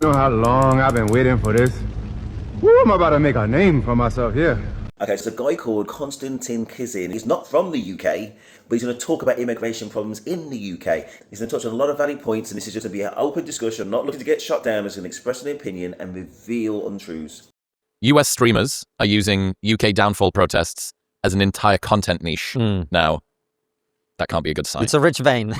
You know how long I've been waiting for this? Woo, I'm about to make a name for myself here. Okay, so a guy called Konstantin Kizin. He's not from the UK, but he's going to talk about immigration problems in the UK. He's going to touch on a lot of valid points, and this is just to be an open discussion, not looking to get shot down, as an express an opinion and reveal untruths. US streamers are using UK downfall protests as an entire content niche now. That can't be a good sign. It's a rich vein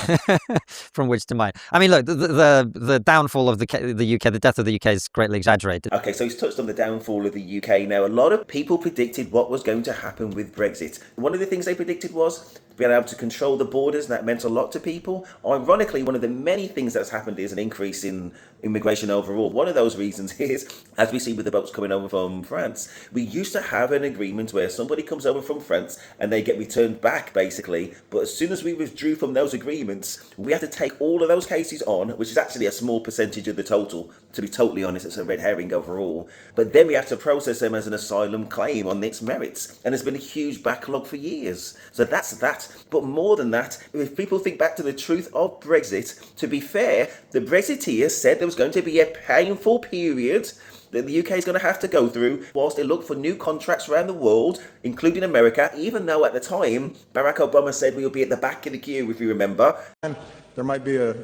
from which to mine. I mean, look, the downfall of the UK, the death of the UK is greatly exaggerated. Okay, so he's touched on the downfall of the UK. Now, a lot of people predicted what was going to happen with Brexit. One of the things they predicted was being able to control the borders, and that meant a lot to people. Ironically, one of the many things that's happened is an increase in immigration overall. One of those reasons is, as we see with the boats coming over from France, we used to have an agreement where somebody comes over from France and they get returned back, basically. But as soon as we withdrew from those agreements, we had to take all of those cases on, which is actually a small percentage of the total. To be totally honest, it's a red herring overall. But then we have to process them as an asylum claim on its merits. And there's been a huge backlog for years. So that's that. But more than that, if people think back to the truth of Brexit, to be fair, the Brexiteers said there was going to be a painful period that the UK is going to have to go through whilst they look for new contracts around the world, including America, even though at the time, Barak Obama said we will be at the back of the queue, if you remember. And there might be a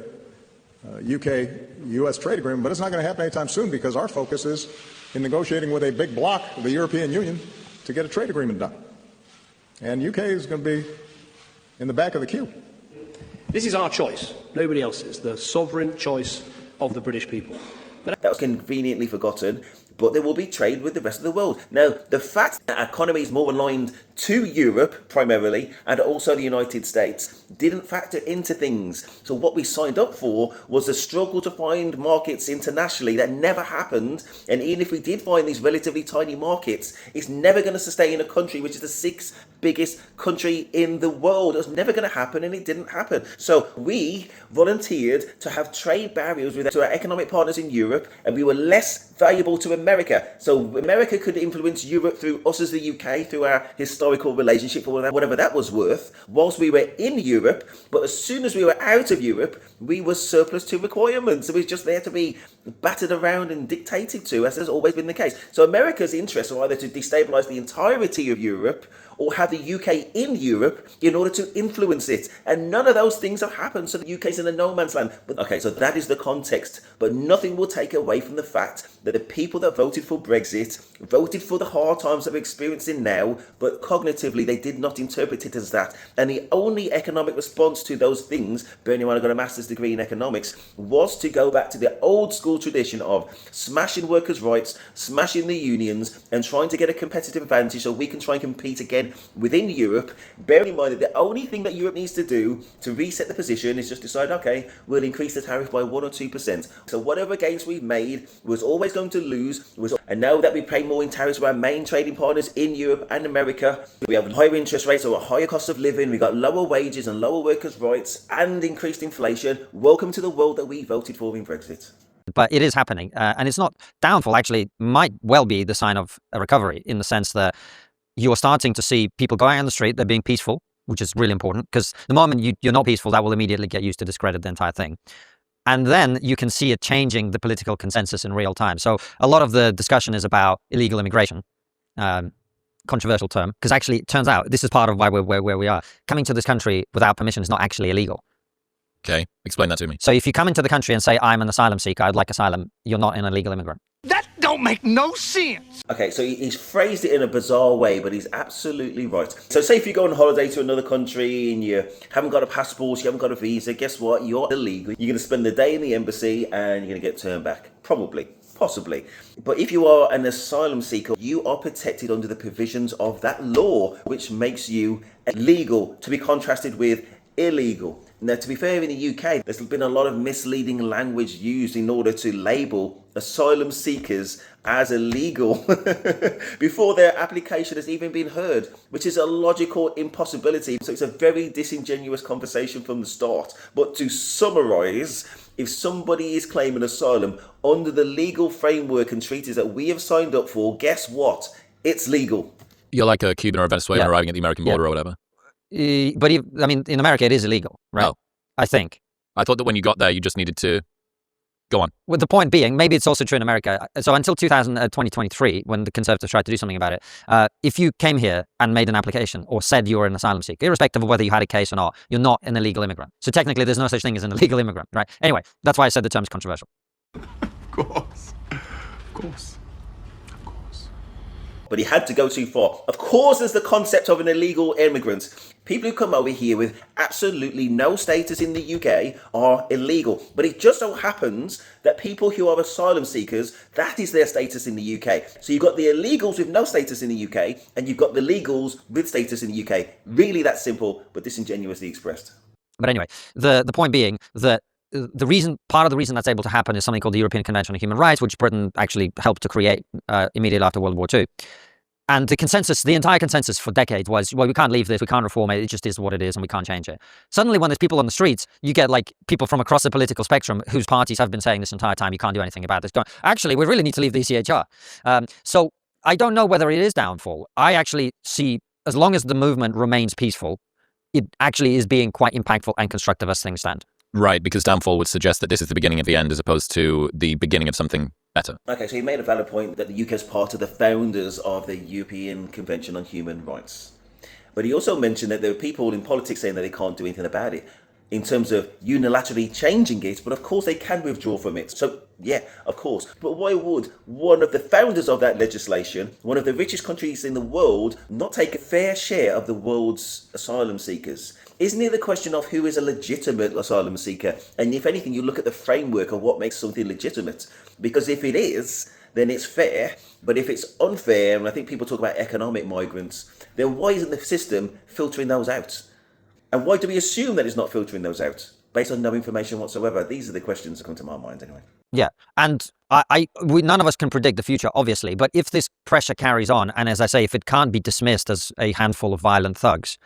UK-US trade agreement, but it's not going to happen anytime soon because our focus is in negotiating with a big bloc, the European Union, to get a trade agreement done. And UK is going to be in the back of the queue. This is our choice, nobody else's, the sovereign choice of the British people. That was conveniently forgotten, but there will be trade with the rest of the world. Now, the fact that our economy is more aligned to Europe, primarily, and also the United States, didn't factor into things. So what we signed up for was a struggle to find markets internationally that never happened. And even if we did find these relatively tiny markets, it's never going to sustain a country which is the sixth biggest country in the world. It was never going to happen, and it didn't happen. So we volunteered to have trade barriers with our economic partners in Europe, and we were less valuable to America. So America could influence Europe through us as the UK, through our historical relationship, for whatever that was worth, whilst we were in Europe. But as soon as we were out of Europe, we were surplus to requirements. It was just there to be battered around and dictated to, as has always been the case. So America's interests are either to destabilise the entirety of Europe or have the UK in Europe in order to influence it. And none of those things have happened, so the UK's in a no man's land. But okay, so that is the context. But nothing will take away from the fact that the people that voted for Brexit voted for the hard times that we're experiencing now, but cognitively they did not interpret it as that. And the only economic response to those things, bearing in mind I got a master's degree in economics, was to go back to the old school tradition of smashing workers' rights, smashing the unions, and trying to get a competitive advantage so we can try and compete again within Europe, bearing in mind that the only thing that Europe needs to do to reset the position is just decide, okay, we'll increase the tariff by 1 or 2%. So whatever gains we've made was always going to lose. And now that we pay more in tariffs to our main trading partners in Europe and America, we have higher interest rates or a higher cost of living, we've got lower wages and lower workers' rights and increased inflation. Welcome to the world that we voted for in Brexit. But it is happening. And it's not downfall, actually, might well be the sign of a recovery, in the sense that you're starting to see people going on the street, they're being peaceful, which is really important, because the moment you're not peaceful, that will immediately get used to discredit the entire thing. And then you can see it changing the political consensus in real time. So a lot of the discussion is about illegal immigration, controversial term, because actually it turns out this is part of why we're where we are. Coming to this country without permission is not actually illegal. Okay, explain that to me. So if you come into the country and say, I'm an asylum seeker, I'd like asylum, you're not an illegal immigrant. That don't make no sense. Okay, so he's phrased it in a bizarre way, but he's absolutely right. So say if you go on holiday to another country and you haven't got a passport, you haven't got a visa, guess what? You're illegal. You're going to spend the day in the embassy and you're going to get turned back. Probably. Possibly. But if you are an asylum seeker, you are protected under the provisions of that law, which makes you legal, to be contrasted with illegal. Now, to be fair, in the UK, there's been a lot of misleading language used in order to label asylum seekers as illegal before their application has even been heard, which is a logical impossibility. So it's a very disingenuous conversation from the start. But to summarise, if somebody is claiming asylum under the legal framework and treaties that we have signed up for, guess what? It's legal. You're like a Cuban or a Venezuelan arriving at the American border or whatever. But I mean, in America, it is illegal, right? Oh. I think. I thought that when you got there, you just needed to Go on. With the point being, maybe it's also true in America. So until 2023, when the Conservatives tried to do something about it, if you came here and made an application or said you were an asylum seeker, irrespective of whether you had a case or not, you're not an illegal immigrant. So technically, there's no such thing as an illegal immigrant, right? Anyway, that's why I said the term's controversial. Of course. Of course. Of course. But he had to go too far. Of course, there's the concept of an illegal immigrant. People who come over here with absolutely no status in the UK are illegal. But it just so happens that people who are asylum seekers, that is their status in the UK. So you've got the illegals with no status in the UK, and you've got the legals with status in the UK. Really that simple, but disingenuously expressed. But anyway, the point being that part of the reason that's able to happen is something called the European Convention on Human Rights, which Britain actually helped to create immediately after World War II. And the entire consensus for decades was, well, we can't leave this, we can't reform it, it just is what it is and we can't change it. Suddenly when there's people on the streets, you get like people from across the political spectrum whose parties have been saying this entire time, you can't do anything about this, going, actually, we really need to leave the ECHR. So I don't know whether it is downfall. I actually see, as long as the movement remains peaceful, it actually is being quite impactful and constructive as things stand. Right, because downfall would suggest that this is the beginning of the end as opposed to the beginning of something better. Okay, so he made a valid point that the UK is part of the founders of the European Convention on Human Rights. But he also mentioned that there are people in politics saying that they can't do anything about it in terms of unilaterally changing it, but of course they can withdraw from it. So, yeah, of course. But why would one of the founders of that legislation, one of the richest countries in the world, not take a fair share of the world's asylum seekers? Isn't it the question of who is a legitimate asylum seeker? And if anything, you look at the framework of what makes something legitimate. Because if it is, then it's fair. But if it's unfair, and I think people talk about economic migrants, then why isn't the system filtering those out? And why do we assume that it's not filtering those out based on no information whatsoever? These are the questions that come to my mind anyway. Yeah, and none of us can predict the future, obviously, but if this pressure carries on, and as I say, if it can't be dismissed as a handful of violent thugs,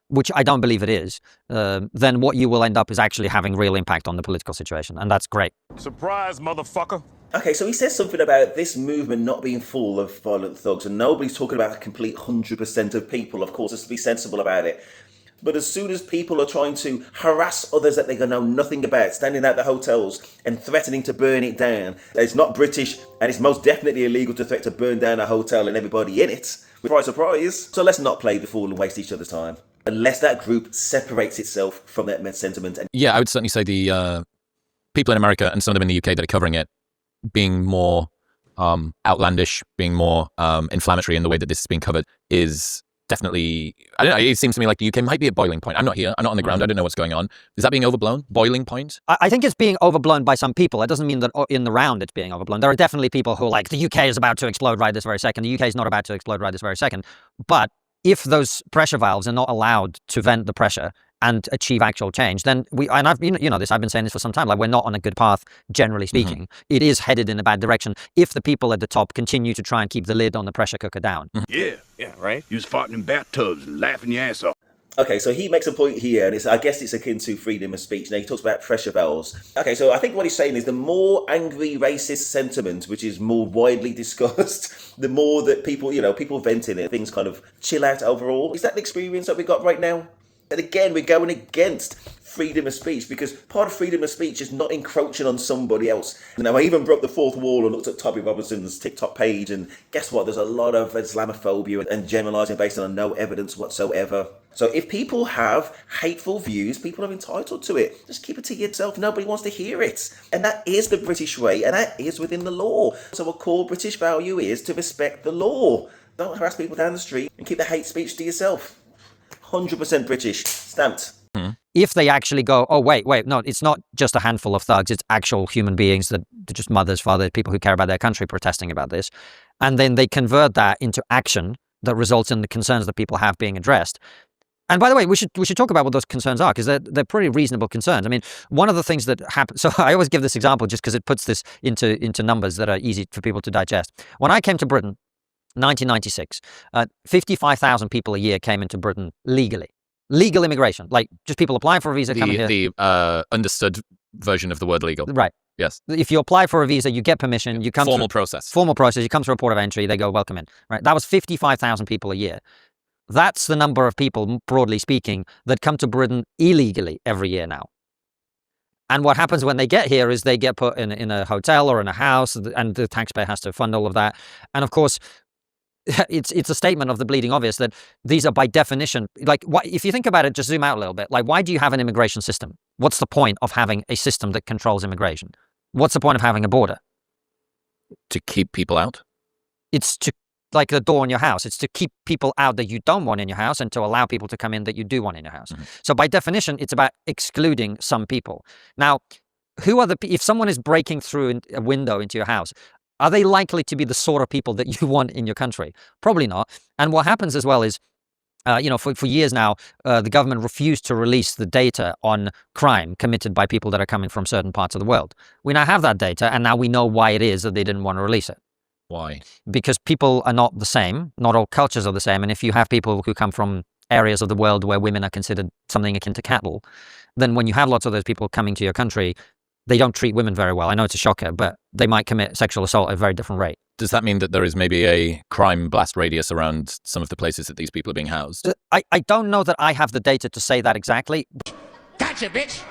which I don't believe it is, then what you will end up is actually having real impact on the political situation, and that's great. Surprise, motherfucker. Okay, so he says something about this movement not being full of violent thugs, and nobody's talking about a complete 100% of people. Of course, let's be sensible about it. But as soon as people are trying to harass others that they know nothing about, standing at the hotels and threatening to burn it down, it's not British and it's most definitely illegal to threaten to burn down a hotel and everybody in it. Surprise, surprise. So let's not play the fool and waste each other's time. Unless that group separates itself from that sentiment. Yeah, I would certainly say the people in America and some of them in the UK that are covering it being more outlandish, being more inflammatory in the way that this is being covered is definitely, I don't know, it seems to me like the UK might be at boiling point. I'm not here, I'm not on the ground, I don't know what's going on. Is that being overblown? Boiling point? I think it's being overblown by some people. It doesn't mean that in the round it's being overblown. There are definitely people who are like, the UK is about to explode right this very second. The UK is not about to explode right this very second. But if those pressure valves are not allowed to vent the pressure and achieve actual change, then I've been saying this for some time, like we're not on a good path, generally speaking. Mm-hmm. It is headed in a bad direction if the people at the top continue to try and keep the lid on the pressure cooker down. Yeah, right. You was farting in bathtubs and laughing your ass off. Okay, so he makes a point here, and I guess it's akin to freedom of speech. Now, he talks about pressure valves. Okay, so I think what he's saying is the more angry racist sentiment, which is more widely discussed, the more that people venting it, things kind of chill out overall. Is that the experience that we got right now? And again, we're going against freedom of speech because part of freedom of speech is not encroaching on somebody else. Now, I even broke the fourth wall and looked at Toby Robinson's TikTok page, and guess what? There's a lot of Islamophobia and generalising based on no evidence whatsoever. So if people have hateful views, people are entitled to it. Just keep it to yourself. Nobody wants to hear it. And that is the British way, and that is within the law. So a core British value is to respect the law. Don't harass people down the street and keep the hate speech to yourself. 100% British. Stamped. If they actually go, oh, wait, no, it's not just a handful of thugs, it's actual human beings that are just mothers, fathers, people who care about their country protesting about this. And then they convert that into action that results in the concerns that people have being addressed. And by the way, we should talk about what those concerns are, because they're pretty reasonable concerns. I mean, one of the things that happens, so I always give this example just because it puts this into numbers that are easy for people to digest. When I came to Britain, 1996, 55,000 people a year came into Britain legally. Legal immigration, like just people applying for a visa coming here. The understood version of the word legal. Right. Yes. If you apply for a visa, you get permission, you come Formal process. You come through a port of entry, they go, welcome in. Right. That was 55,000 people a year. That's the number of people, broadly speaking, that come to Britain illegally every year now. And what happens when they get here is they get put in a hotel or in a house, and the taxpayer has to fund all of that. And of course, it's a statement of the bleeding obvious that these are by definition, like, if you think about it, just zoom out a little bit. Like, why do you have an immigration system? What's the point of having a system that controls immigration? What's the point of having a border? To keep people out? It's to, like the door in your house, it's to keep people out that you don't want in your house and to allow people to come in that you do want in your house. Mm-hmm. So by definition, it's about excluding some people. Now, if someone is breaking through a window into your house, are they likely to be the sort of people that you want in your country? Probably not. And what happens as well is, for years now, the government refused to release the data on crime committed by people that are coming from certain parts of the world. We now have that data, and now we know why it is that they didn't want to release it. Why? Because people are not the same. Not all cultures are the same. And if you have people who come from areas of the world where women are considered something akin to cattle, then when you have lots of those people coming to your country, they don't treat women very well. I know it's a shocker, but they might commit sexual assault at a very different rate. Does that mean that there is maybe a crime blast radius around some of the places that these people are being housed? I don't know that I have the data to say that exactly. Gotcha, bitch!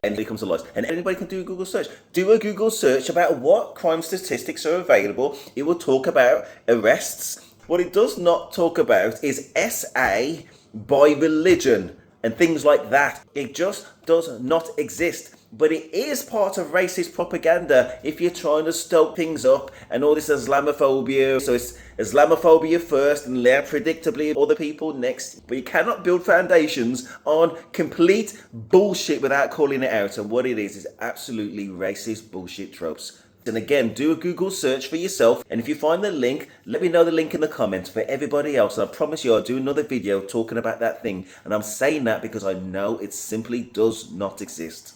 Anybody comes to life, and anybody can do a Google search. Do a Google search about what crime statistics are available. It will talk about arrests. What it does not talk about is SA by religion and things like that. It just does not exist. But it is part of racist propaganda if you're trying to stoke things up and all this Islamophobia. So it's Islamophobia first and then predictably other people next. But you cannot build foundations on complete bullshit without calling it out. And what it is absolutely racist bullshit tropes. And again, do a Google search for yourself. And if you find the link, let me know the link in the comments for everybody else. And I promise you I'll do another video talking about that thing. And I'm saying that because I know it simply does not exist.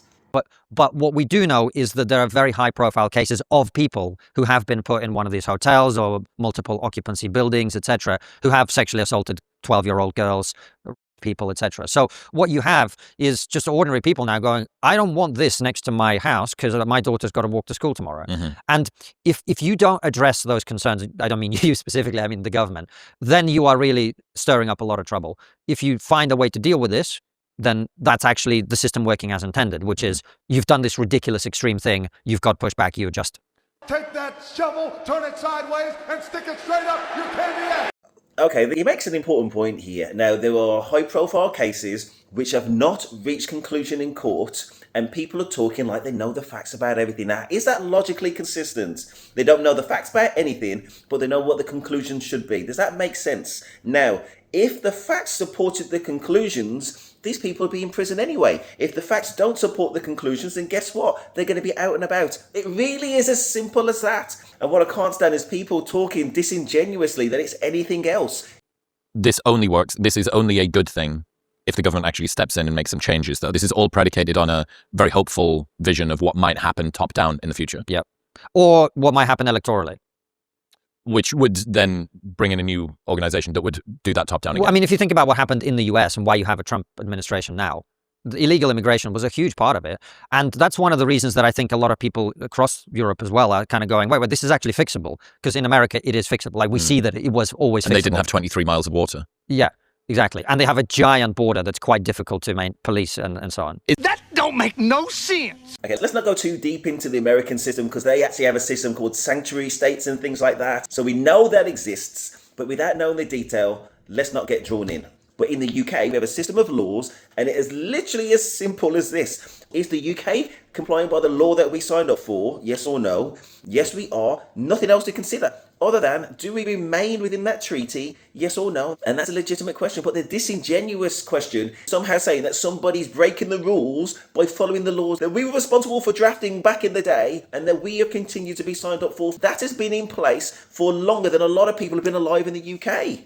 But what we do know is that there are very high-profile cases of people who have been put in one of these hotels or multiple occupancy buildings, etc., who have sexually assaulted 12-year-old girls, people, etc. So what you have is just ordinary people now going, I don't want this next to my house because my daughter's got to walk to school tomorrow. Mm-hmm. And if you don't address those concerns, I don't mean you specifically, I mean the government, then you are really stirring up a lot of trouble. If you find a way to deal with this, then that's actually the system working as intended, which is you've done this ridiculous extreme thing, you've got pushback, you adjust. Take that shovel, turn it sideways, and stick it straight up your candy. Okay, he makes an important point here. Now, there are high-profile cases which have not reached conclusion in court, and people are talking like they know the facts about everything. Now, is that logically consistent? They don't know the facts about anything, but they know what the conclusion should be. Does that make sense? Now, if the facts supported the conclusions, these people would be in prison anyway. If the facts don't support the conclusions, then guess what? They're going to be out and about. It really is as simple as that. And what I can't stand is people talking disingenuously that it's anything else. This only works. This is only a good thing if the government actually steps in and makes some changes, though. This is all predicated on a very hopeful vision of what might happen top down in the future. Yep. Or what might happen electorally. Which would then bring in a new organization that would do that top down again. Well, I mean, if you think about what happened in the US and why you have a Trump administration now, the illegal immigration was a huge part of it. And that's one of the reasons that I think a lot of people across Europe as well are kind of going, wait, this is actually fixable. Because in America, it is fixable. Like we see that it was always fixable. And they didn't have 23 miles of water. Yeah, exactly. And they have a giant border that's quite difficult to police and so on. That don't make no sense. Okay, let's not go too deep into the American system because they actually have a system called sanctuary states and things like that. So we know that exists, but without knowing the detail, let's not get drawn in. But in the UK, we have a system of laws, and it is literally as simple as this. Is the UK complying by the law that we signed up for? Yes or no? Yes, we are. Nothing else to consider other than, do we remain within that treaty? Yes or no? And that's a legitimate question. But the disingenuous question, somehow saying that somebody's breaking the rules by following the laws that we were responsible for drafting back in the day and that we have continued to be signed up for, that has been in place for longer than a lot of people have been alive in the UK.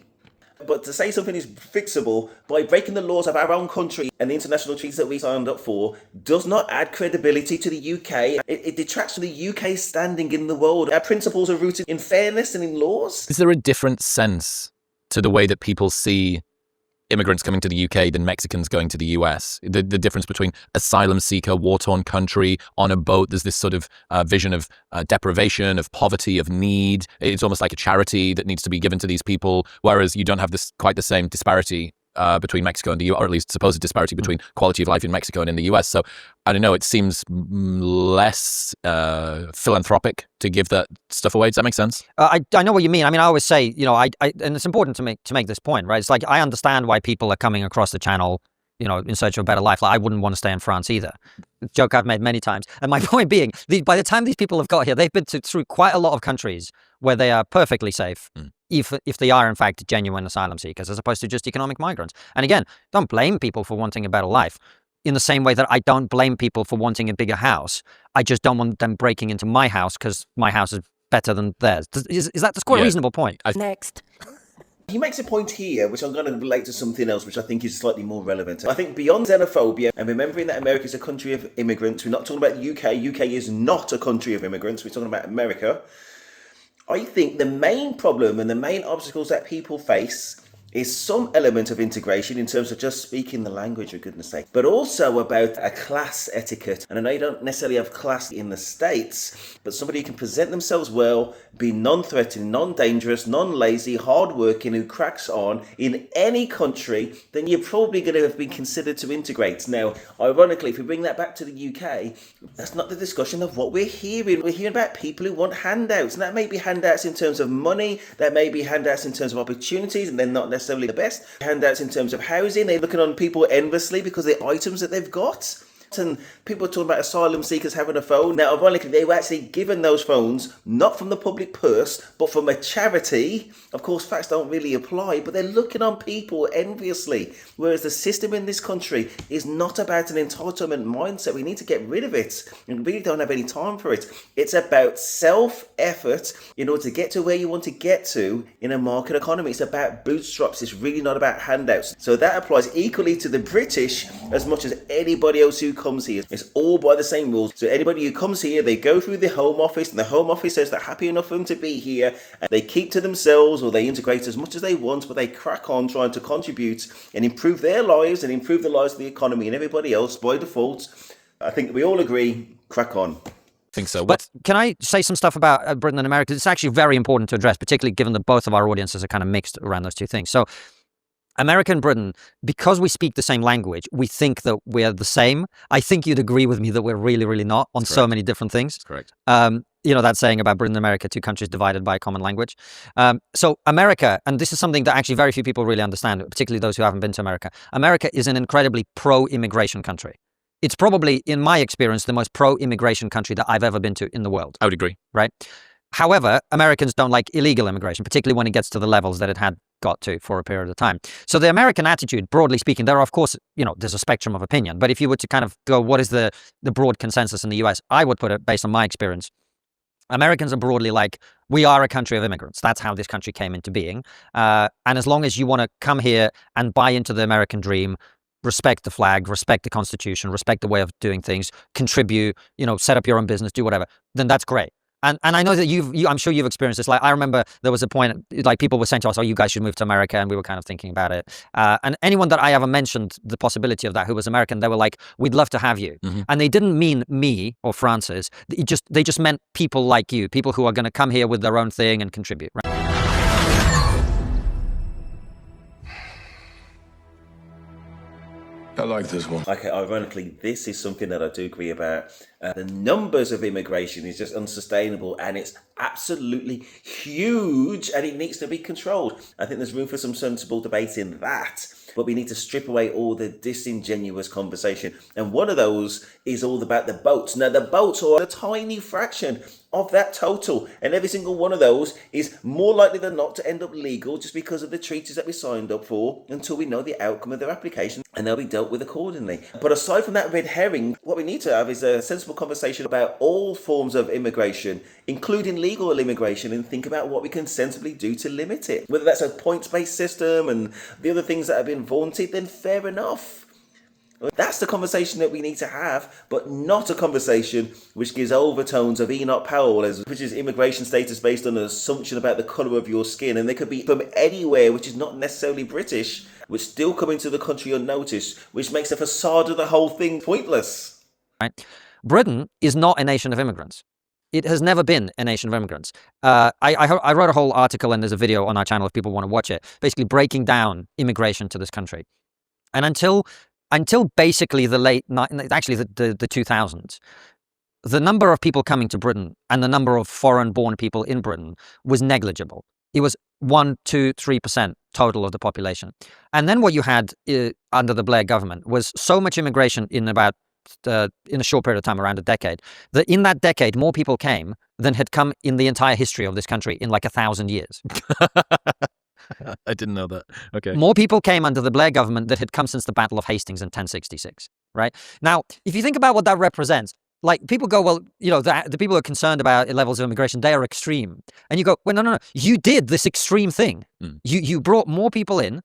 But to say something is fixable by breaking the laws of our own country and the international treaties that we signed up for does not add credibility to the UK. It detracts from the UK's standing in the world. Our principles are rooted in fairness and in laws. Is there a different sense to the way that people see immigrants coming to the UK than Mexicans going to the US? The difference between asylum seeker, war-torn country, on a boat, there's this sort of vision of deprivation, of poverty, of need. It's almost like a charity that needs to be given to these people, whereas you don't have this quite the same disparity between Mexico and the US, or at least supposed disparity between quality of life in Mexico and in the US. So I don't know, it seems less philanthropic to give that stuff away. Does that make sense? I know what you mean. I mean, I always say, and it's important to make this point, right? It's like, I understand why people are coming across the channel, in search of a better life. Like, I wouldn't want to stay in France either. Joke I've made many times. And my point being, by the time these people have got here, they've been through quite a lot of countries where they are perfectly safe, if they are in fact genuine asylum seekers, as opposed to just economic migrants. And again, don't blame people for wanting a better life. In the same way that I don't blame people for wanting a bigger house. I just don't want them breaking into my house because my house is better than theirs. That's quite a reasonable point. Next. He makes a point here, which I'm going to relate to something else, which I think is slightly more relevant. I think beyond xenophobia, and remembering that America is a country of immigrants, we're not talking about the UK. UK is not a country of immigrants. We're talking about America. I think the main problem and the main obstacles that people face is some element of integration in terms of just speaking the language, for goodness sake, but also about a class etiquette. And I know you don't necessarily have class in the States, but somebody who can present themselves well, be non-threatening, non-dangerous, non-lazy, hard-working, who cracks on in any country, then you're probably going to have been considered to integrate. Now, ironically, if we bring that back to the UK, that's not the discussion of what we're hearing. We're hearing about people who want handouts, and that may be handouts in terms of money, that may be handouts in terms of opportunities, and they're not necessarily the best. Handouts in terms of housing, they're looking on people endlessly because of the items that they've got. And people are talking about asylum seekers having a phone. Now, ironically, they were actually given those phones, not from the public purse, but from a charity. Of course, facts don't really apply, but they're looking on people enviously. Whereas the system in this country is not about an entitlement mindset. We need to get rid of it. And we really don't have any time for it. It's about self-effort in order to get to where you want to get to in a market economy. It's about bootstraps. It's really not about handouts. So that applies equally to the British as much as anybody else who comes here. It's all by the same rules. So anybody who comes here, they go through the Home Office, and the Home Office says they're happy enough for them to be here, and they keep to themselves, or they integrate as much as they want, but they crack on trying to contribute and improve their lives and improve the lives of the economy and everybody else by default. I think we all agree, crack on. I think so. But can I say some stuff about Britain and America? It's actually very important to address, particularly given that both of our audiences are kind of mixed around those two things. So America and Britain, because we speak the same language, we think that we're the same. I think you'd agree with me that we're really, really not on so many different things. That's correct. That saying about Britain and America, two countries divided by a common language. So America, and this is something that actually very few people really understand, particularly those who haven't been to America. America is an incredibly pro-immigration country. It's probably, in my experience, the most pro-immigration country that I've ever been to in the world. I would agree. Right? However, Americans don't like illegal immigration, particularly when it gets to the levels that it had got to for a period of time. So the American attitude, broadly speaking, there are, of course, there's a spectrum of opinion. But if you were to kind of go, what is the broad consensus in the US? I would put it, based on my experience, Americans are broadly like, we are a country of immigrants. That's how this country came into being. And as long as you want to come here and buy into the American dream, respect the flag, respect the Constitution, respect the way of doing things, contribute, set up your own business, do whatever, then that's great. And I know that I'm sure you've experienced this. Like, I remember there was a point, like, people were saying to us, oh, you guys should move to America. And we were kind of thinking about it. And anyone that I ever mentioned the possibility of that who was American, they were like, we'd love to have you. Mm-hmm. And they didn't mean me or Francis. They just meant people like you, people who are going to come here with their own thing and contribute. Right? I like this one. Okay, ironically, this is something that I do agree about. The numbers of immigration is just unsustainable, and it's absolutely huge, and it needs to be controlled. I think there's room for some sensible debate in that, but we need to strip away all the disingenuous conversation. And one of those is all about the boats. Now, the boats are a tiny fraction of that total, and every single one of those is more likely than not to end up legal just because of the treaties that we signed up for until we know the outcome of their application, and they'll be dealt with accordingly. But aside from that red herring, what we need to have is a sensible conversation about all forms of immigration, including legal immigration, and think about what we can sensibly do to limit it. Whether that's a points-based system and the other things that have been vaunted, then fair enough. That's the conversation that we need to have, but not a conversation which gives overtones of Enoch Powell, which is immigration status based on an assumption about the colour of your skin. And they could be from anywhere, which is not necessarily British, which still come into the country unnoticed, which makes the facade of the whole thing pointless. Right. Britain is not a nation of immigrants. it has never been a nation of immigrants. I wrote a whole article, and there's a video on our channel if people want to watch it, basically breaking down immigration to this country. And until basically the 2000s, the number of people coming to Britain and the number of foreign-born people in Britain was negligible. It was 1%, 2%, 3% total of the population. And then what you had under the Blair government was so much immigration in about in a short period of time, around a decade, that in that decade more people came than had come in the entire history of this country in like 1,000 years. I didn't know that. Okay. More people came under the Blair government that had come since the Battle of Hastings in 1066. Right now, if you think about what that represents, like people go, well, the people who are concerned about levels of immigration, they are extreme. And you go, well, no. You did this extreme thing. You brought more people in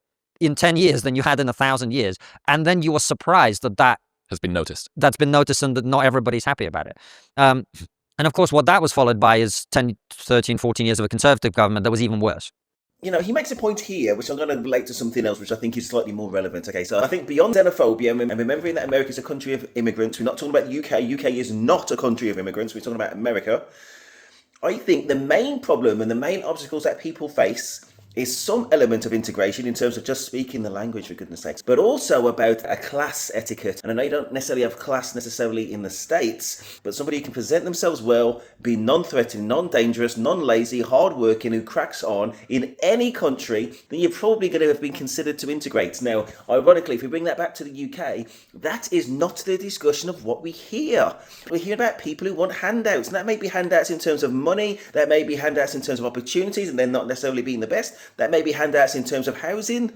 10 years than you had in 1,000 years. And then you were surprised that has been noticed. That's been noticed, and that not everybody's happy about it. And of course, what that was followed by is 10, 13, 14 years of a conservative government that was even worse. He makes a point here, which I'm going to relate to something else, which I think is slightly more relevant. Okay, so I think beyond xenophobia and remembering that America is a country of immigrants, we're not talking about the UK. UK is not a country of immigrants. We're talking about America. I think the main problem and the main obstacles that people face is some element of integration in terms of just speaking the language, for goodness sakes, but also about a class etiquette. And I know you don't necessarily have class necessarily in the States, but somebody who can present themselves well, be non-threatening, non-dangerous, non-lazy, hard-working, who cracks on in any country, then you're probably going to have been considered to integrate. Now, ironically, if we bring that back to the UK, that is not the discussion of what we hear. We hear about people who want handouts, and that may be handouts in terms of money, that may be handouts in terms of opportunities, and they're not necessarily being the best. That may be handouts in terms of housing.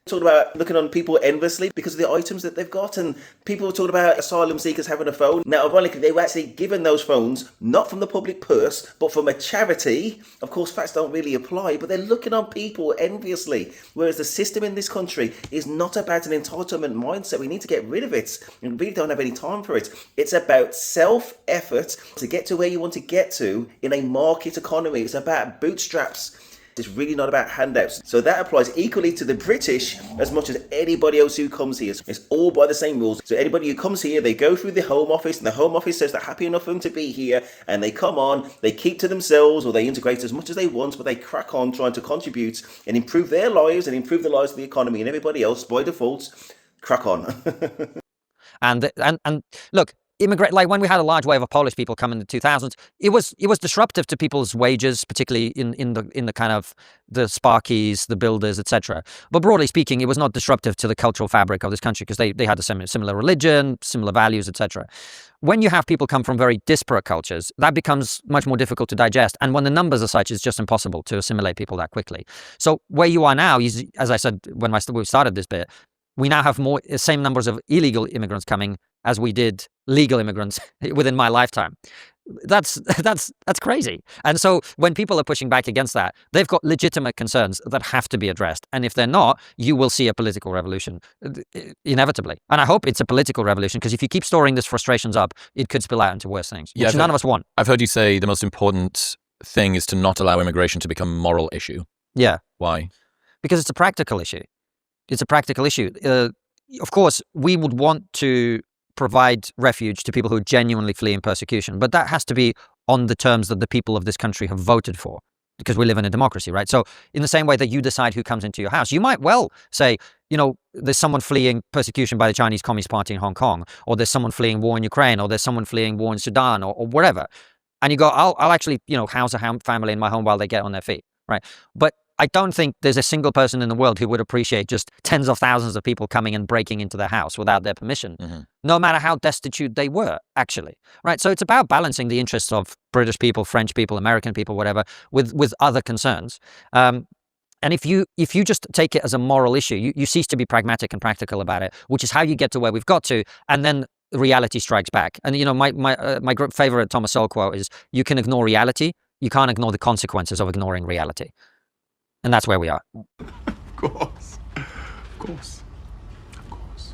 Talking about looking on people endlessly because of the items that they've got, and people were talking about asylum seekers having a phone. Now, ironically, they were actually given those phones not from the public purse, but from a charity. Of course, facts don't really apply, but they're looking on people enviously. Whereas the system in this country is not about an entitlement mindset. We need to get rid of it. We really don't have any time for it. It's about self-effort to get to where you want to get to in a market economy. It's about bootstraps. It's really not about handouts. So that applies equally to the British as much as anybody else who comes here. It's all by the same rules. So anybody who comes here, they go through the Home Office, and the Home Office says they're happy enough for them to be here, and they come on, they keep to themselves, or they integrate as much as they want, but they crack on trying to contribute and improve their lives and improve the lives of the economy, and everybody else, by default, crack on. And look, like when we had a large wave of Polish people come in the 2000s, it was disruptive to people's wages, particularly in the kind of the sparkies, the builders, etc. But broadly speaking, it was not disruptive to the cultural fabric of this country because they had a similar religion, similar values, etc. When you have people come from very disparate cultures, that becomes much more difficult to digest. And when the numbers are such, it's just impossible to assimilate people that quickly. So where you are now is, as I said when we started this bit, we now have same numbers of illegal immigrants coming as we did legal immigrants within my lifetime. That's crazy. And so when people are pushing back against that, they've got legitimate concerns that have to be addressed. And if they're not, you will see a political revolution inevitably. And I hope it's a political revolution, because if you keep storing these frustrations up, it could spill out into worse things, which none of us want. I've heard you say the most important thing is to not allow immigration to become a moral issue. Yeah. Why? Because it's a practical issue. It's a practical issue. Of course, we would want to provide refuge to people who are genuinely fleeing persecution, but that has to be on the terms that the people of this country have voted for, because we live in a democracy, right? So in the same way that you decide who comes into your house, you might well say, there's someone fleeing persecution by the Chinese Communist Party in Hong Kong, or there's someone fleeing war in Ukraine, or there's someone fleeing war in Sudan, or wherever. And you go, I'll actually, house a family in my home while they get on their feet, right? But I don't think there's a single person in the world who would appreciate just tens of thousands of people coming and breaking into their house without their permission, no matter how destitute they were, actually. Right? So it's about balancing the interests of British people, French people, American people, whatever, with other concerns. And if you just take it as a moral issue, you cease to be pragmatic and practical about it, which is how you get to where we've got to, and then reality strikes back. And my favorite Thomas Sowell quote is, "You can ignore reality, you can't ignore the consequences of ignoring reality." And that's where we are. Of course. Of course. Of course.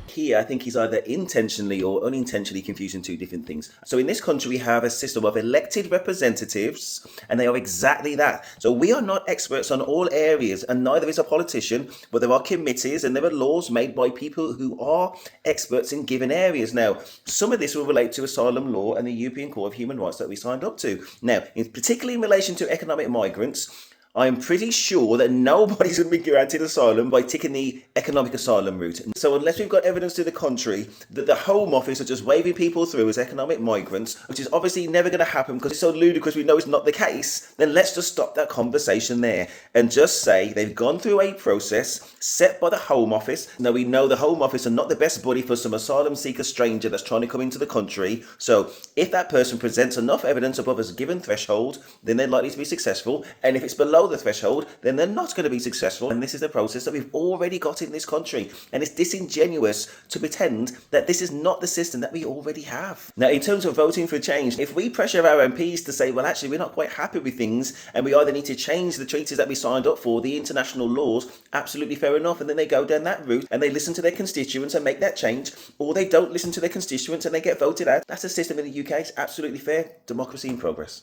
Here, I think he's either intentionally or unintentionally confusing two different things. So in this country, we have a system of elected representatives, and they are exactly that. So we are not experts on all areas, and neither is a politician, but there are committees and there are laws made by people who are experts in given areas. Now, some of this will relate to asylum law and the European Court of Human Rights that we signed up to. Now, particularly in relation to economic migrants, I'm pretty sure that nobody's going to be granted asylum by taking the economic asylum route. So unless we've got evidence to the contrary that the Home Office are just waving people through as economic migrants, which is obviously never going to happen because it's so ludicrous we know it's not the case, then let's just stop that conversation there and just say they've gone through a process set by the Home Office. Now we know the Home Office are not the best buddy for some asylum seeker stranger that's trying to come into the country. So if that person presents enough evidence above a given threshold, then they're likely to be successful. And if it's below the threshold, then they're not going to be successful. And this is the process that we've already got in this country. And it's disingenuous to pretend that this is not the system that we already have. Now, in terms of voting for change, if we pressure our MPs to say, well, actually, we're not quite happy with things, and we either need to change the treaties that we signed up for, the international laws, absolutely fair enough. And then they go down that route and they listen to their constituents and make that change, or they don't listen to their constituents and they get voted out. That's a system in the UK. It's absolutely fair. Democracy in progress.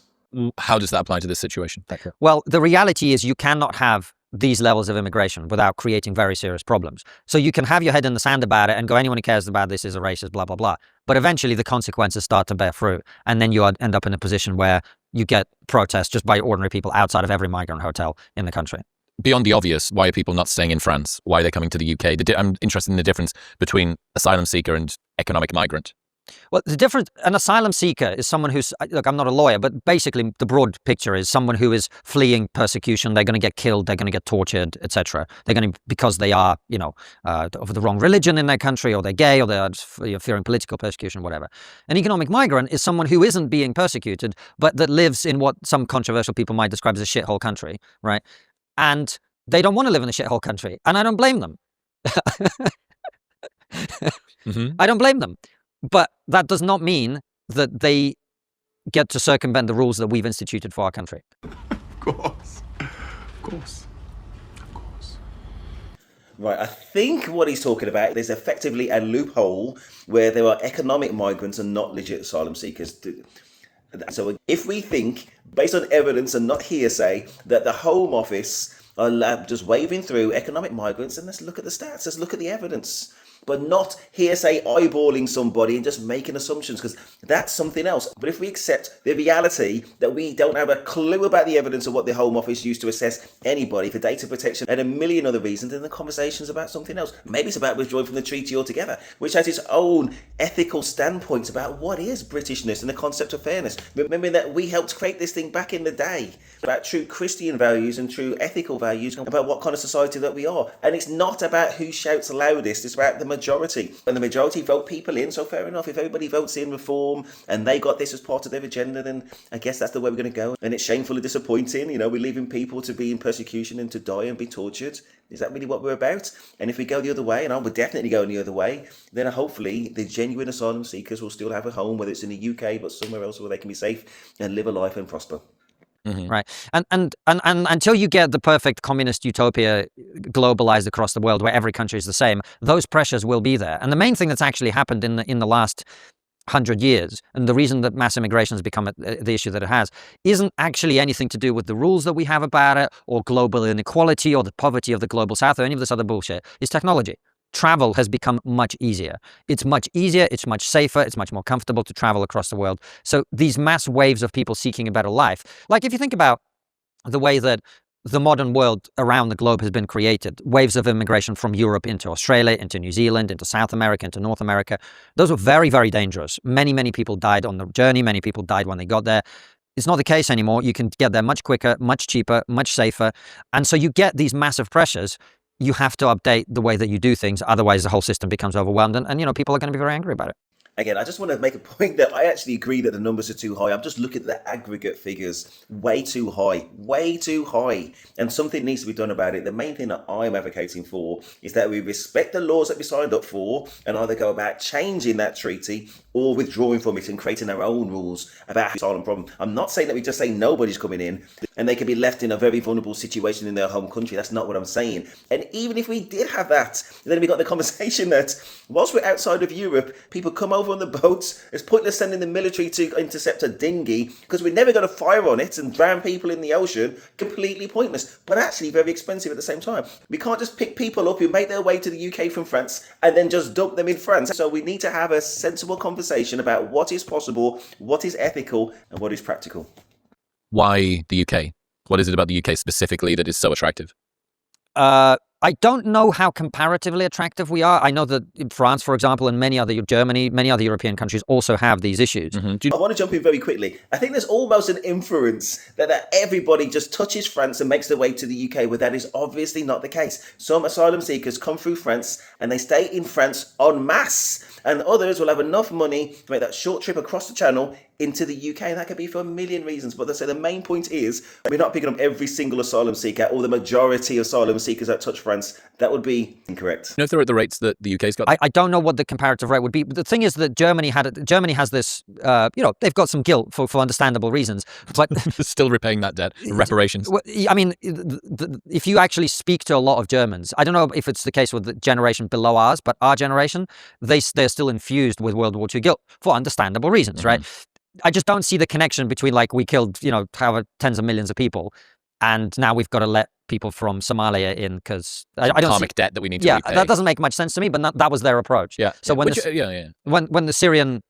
How does that apply to this situation? Well, the reality is you cannot have these levels of immigration without creating very serious problems. So you can have your head in the sand about it and go, anyone who cares about this is a racist, blah, blah, blah. But eventually the consequences start to bear fruit. And then you end up in a position where you get protests just by ordinary people outside of every migrant hotel in the country. Beyond the obvious, why are people not staying in France? Why are they coming to the UK? I'm interested in the difference between asylum seeker and economic migrant. Well, the difference, an asylum seeker is someone who's, look, I'm not a lawyer, but basically the broad picture is someone who is fleeing persecution. They're going to get killed, they're going to get tortured, etc. They're going to, because they are, of the wrong religion in their country, or they're gay, or they're fearing political persecution, whatever. An economic migrant is someone who isn't being persecuted, but that lives in what some controversial people might describe as a shithole country, right? And they don't want to live in a shithole country, and I don't blame them. I don't blame them. But that does not mean that they get to circumvent the rules that we've instituted for our country. Of course. Right, I think what he's talking about, there's effectively a loophole where there are economic migrants and not legit asylum seekers. So if we think, based on evidence and not hearsay, that the Home Office are just waving through economic migrants, then let's look at the stats, let's look at the evidence. But not hearsay eyeballing somebody and just making assumptions, because that's something else. But if we accept the reality that we don't have a clue about the evidence of what the Home Office used to assess anybody for data protection and a million other reasons, then the conversation's about something else. Maybe it's about withdrawing from the treaty altogether, which has its own ethical standpoints about what is Britishness and the concept of fairness. Remembering that we helped create this thing back in the day, about true Christian values and true ethical values, about what kind of society that we are. And it's not about who shouts loudest, it's about the majority. And the majority vote people in, so fair enough. If everybody votes in reform and they got this as part of their agenda, then I guess that's the way we're going to go. And it's shameful and disappointing. We're leaving people to be in persecution and to die and be tortured. Is that really what we're about? And if we go the other way, and I would definitely go the other way, then hopefully the genuine asylum seekers will still have a home, whether it's in the UK, but somewhere else where they can be safe and live a life and prosper. Mm-hmm. Right. And until you get the perfect communist utopia globalized across the world where every country is the same, those pressures will be there. And the main thing that's actually happened in the last 100 years, and the reason that mass immigration has become the issue that it has, isn't actually anything to do with the rules that we have about it, or global inequality, or the poverty of the global south, or any of this other bullshit. It's technology. Travel has become much easier. It's much easier, it's much safer, it's much more comfortable to travel across the world. So these mass waves of people seeking a better life, like if you think about the way that the modern world around the globe has been created, waves of immigration from Europe into Australia, into New Zealand, into South America, into North America, those were very, very dangerous. Many, many people died on the journey. Many people died when they got there. It's not the case anymore. You can get there much quicker, much cheaper, much safer. And so you get these massive pressures. You have to update the way that you do things. Otherwise, the whole system becomes overwhelmed. And people are going to be very angry about it. Again, I just want to make a point that I actually agree that the numbers are too high. I'm just looking at the aggregate figures. Way too high. Way too high. And something needs to be done about it. The main thing that I'm advocating for is that we respect the laws that we signed up for and either go about changing that treaty or withdrawing from it and creating our own rules about the asylum problem. I'm not saying that we just say nobody's coming in and they can be left in a very vulnerable situation in their home country. That's not what I'm saying. And even if we did have that, then we got the conversation that whilst we're outside of Europe, people come over on the boats. It's pointless sending the military to intercept a dinghy because we're never going to fire on it and drown people in the ocean. Completely pointless, but actually very expensive at the same time. We can't just pick people up who make their way to the UK from France and then just dump them in France. So we need to have a sensible conversation about what is possible, what is ethical, and what is practical. Why the UK? What is it about the UK specifically that is so attractive? I don't know how comparatively attractive we are. I know that in France, for example, and Germany, many other European countries also have these issues. Mm-hmm. I want to jump in very quickly. I think there's almost an inference that everybody just touches France and makes their way to the UK, but that is obviously not the case. Some asylum seekers come through France and they stay in France en masse, and others will have enough money to make that short trip across the channel into the UK, and that could be for a million reasons. But they say the main point is we're not picking up every single asylum seeker or the majority of asylum seekers that touch France. That would be incorrect. You know if they're at the rates that the UK's got? I don't know what the comparative rate would be. But the thing is that Germany has this, they've got some guilt for understandable reasons. But still repaying that debt, reparations. I mean, if you actually speak to a lot of Germans, I don't know if it's the case with the generation below ours, but our generation, they're still infused with World War II guilt for understandable reasons, right? I just don't see the connection between like we killed, however, tens of millions of people, and now we've got to let people from Somalia in because I don't karmic debt that we need to repay. That doesn't make much sense to me. But that was their approach. Yeah. So when the Syrian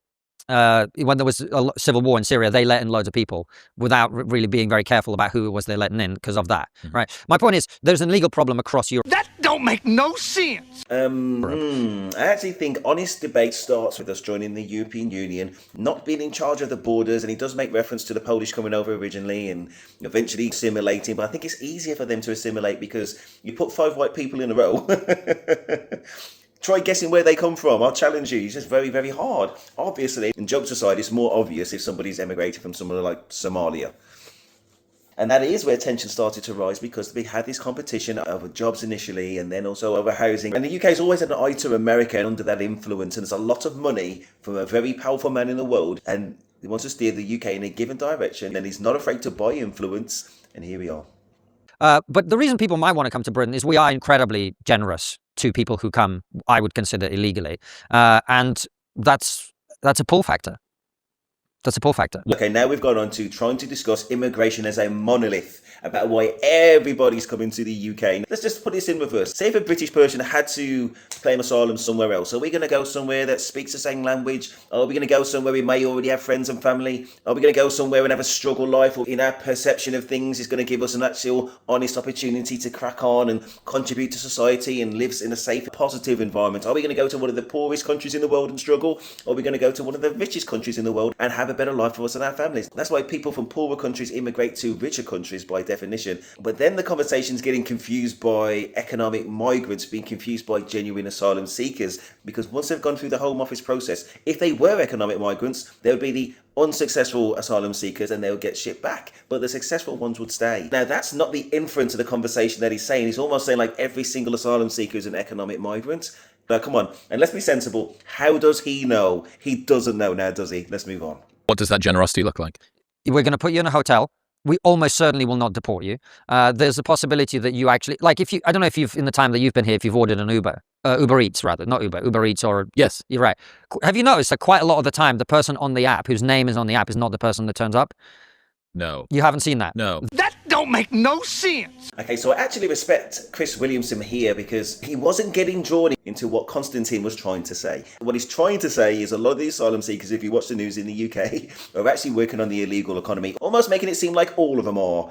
when there was a civil war in Syria, they let in loads of people without really being very careful about who it was they letting in because of that. Right. My point is, there's a legal problem across Europe. That don't make no sense. I actually think honest debate starts with us joining the European Union, not being in charge of the borders, and he does make reference to the Polish coming over originally and eventually assimilating, but I think it's easier for them to assimilate because you put 5 white people in a row. Try guessing where they come from. I'll challenge you. It's just very, very hard. Obviously, and jokes aside, it's more obvious if somebody's emigrated from somewhere like Somalia. And that is where tension started to rise because we had this competition over jobs initially and then also over housing. And the UK's always had an eye to America and under that influence. And there's a lot of money from a very powerful man in the world. And he wants to steer the UK in a given direction. And he's not afraid to buy influence. And here we are. But the reason people might want to come to Britain is we are incredibly generous to people who come, I would consider, illegally. And that's a pull factor. That's a pull factor. Okay, now we've gone on to trying to discuss immigration as a monolith, about why everybody's coming to the UK. Let's just put this in reverse. Say if a British person had to claim asylum somewhere else, are we going to go somewhere that speaks the same language? Are we going to go somewhere we may already have friends and family? Are we going to go somewhere and have a struggle life, or in our perception of things is going to give us an actual honest opportunity to crack on and contribute to society and live in a safe, positive environment? Are we going to go to one of the poorest countries in the world and struggle? Or are we going to go to one of the richest countries in the world and have a better life for us and our families? That's why people from poorer countries immigrate to richer countries by definition. But then the conversation's getting confused by economic migrants being confused by genuine asylum seekers, because once they've gone through the Home Office process, if they were economic migrants, there would be the unsuccessful asylum seekers and they'll get shipped back, but the successful ones would stay. Now that's not the inference of the conversation that he's saying. He's almost saying like every single asylum seeker is an economic migrant. Now come on, and let's be sensible. How does he know? He doesn't know now, does he? Let's move on. What does that generosity look like? We're going to put you in a hotel. We almost certainly will not deport you. There's a possibility that you actually, like if you, I don't know if you've, in the time that you've been here, if you've ordered an Uber Eats rather, not Uber Eats or... Yes. You're right. Have you noticed that quite a lot of the time, the person on the app, whose name is on the app, is not the person that turns up? No. You haven't seen that? No. That don't make no sense. Okay, so I actually respect Chris Williamson here because he wasn't getting drawn into what Constantine was trying to say. What he's trying to say is a lot of the asylum seekers, if you watch the news in the UK, are actually working on the illegal economy, almost making it seem like all of them are,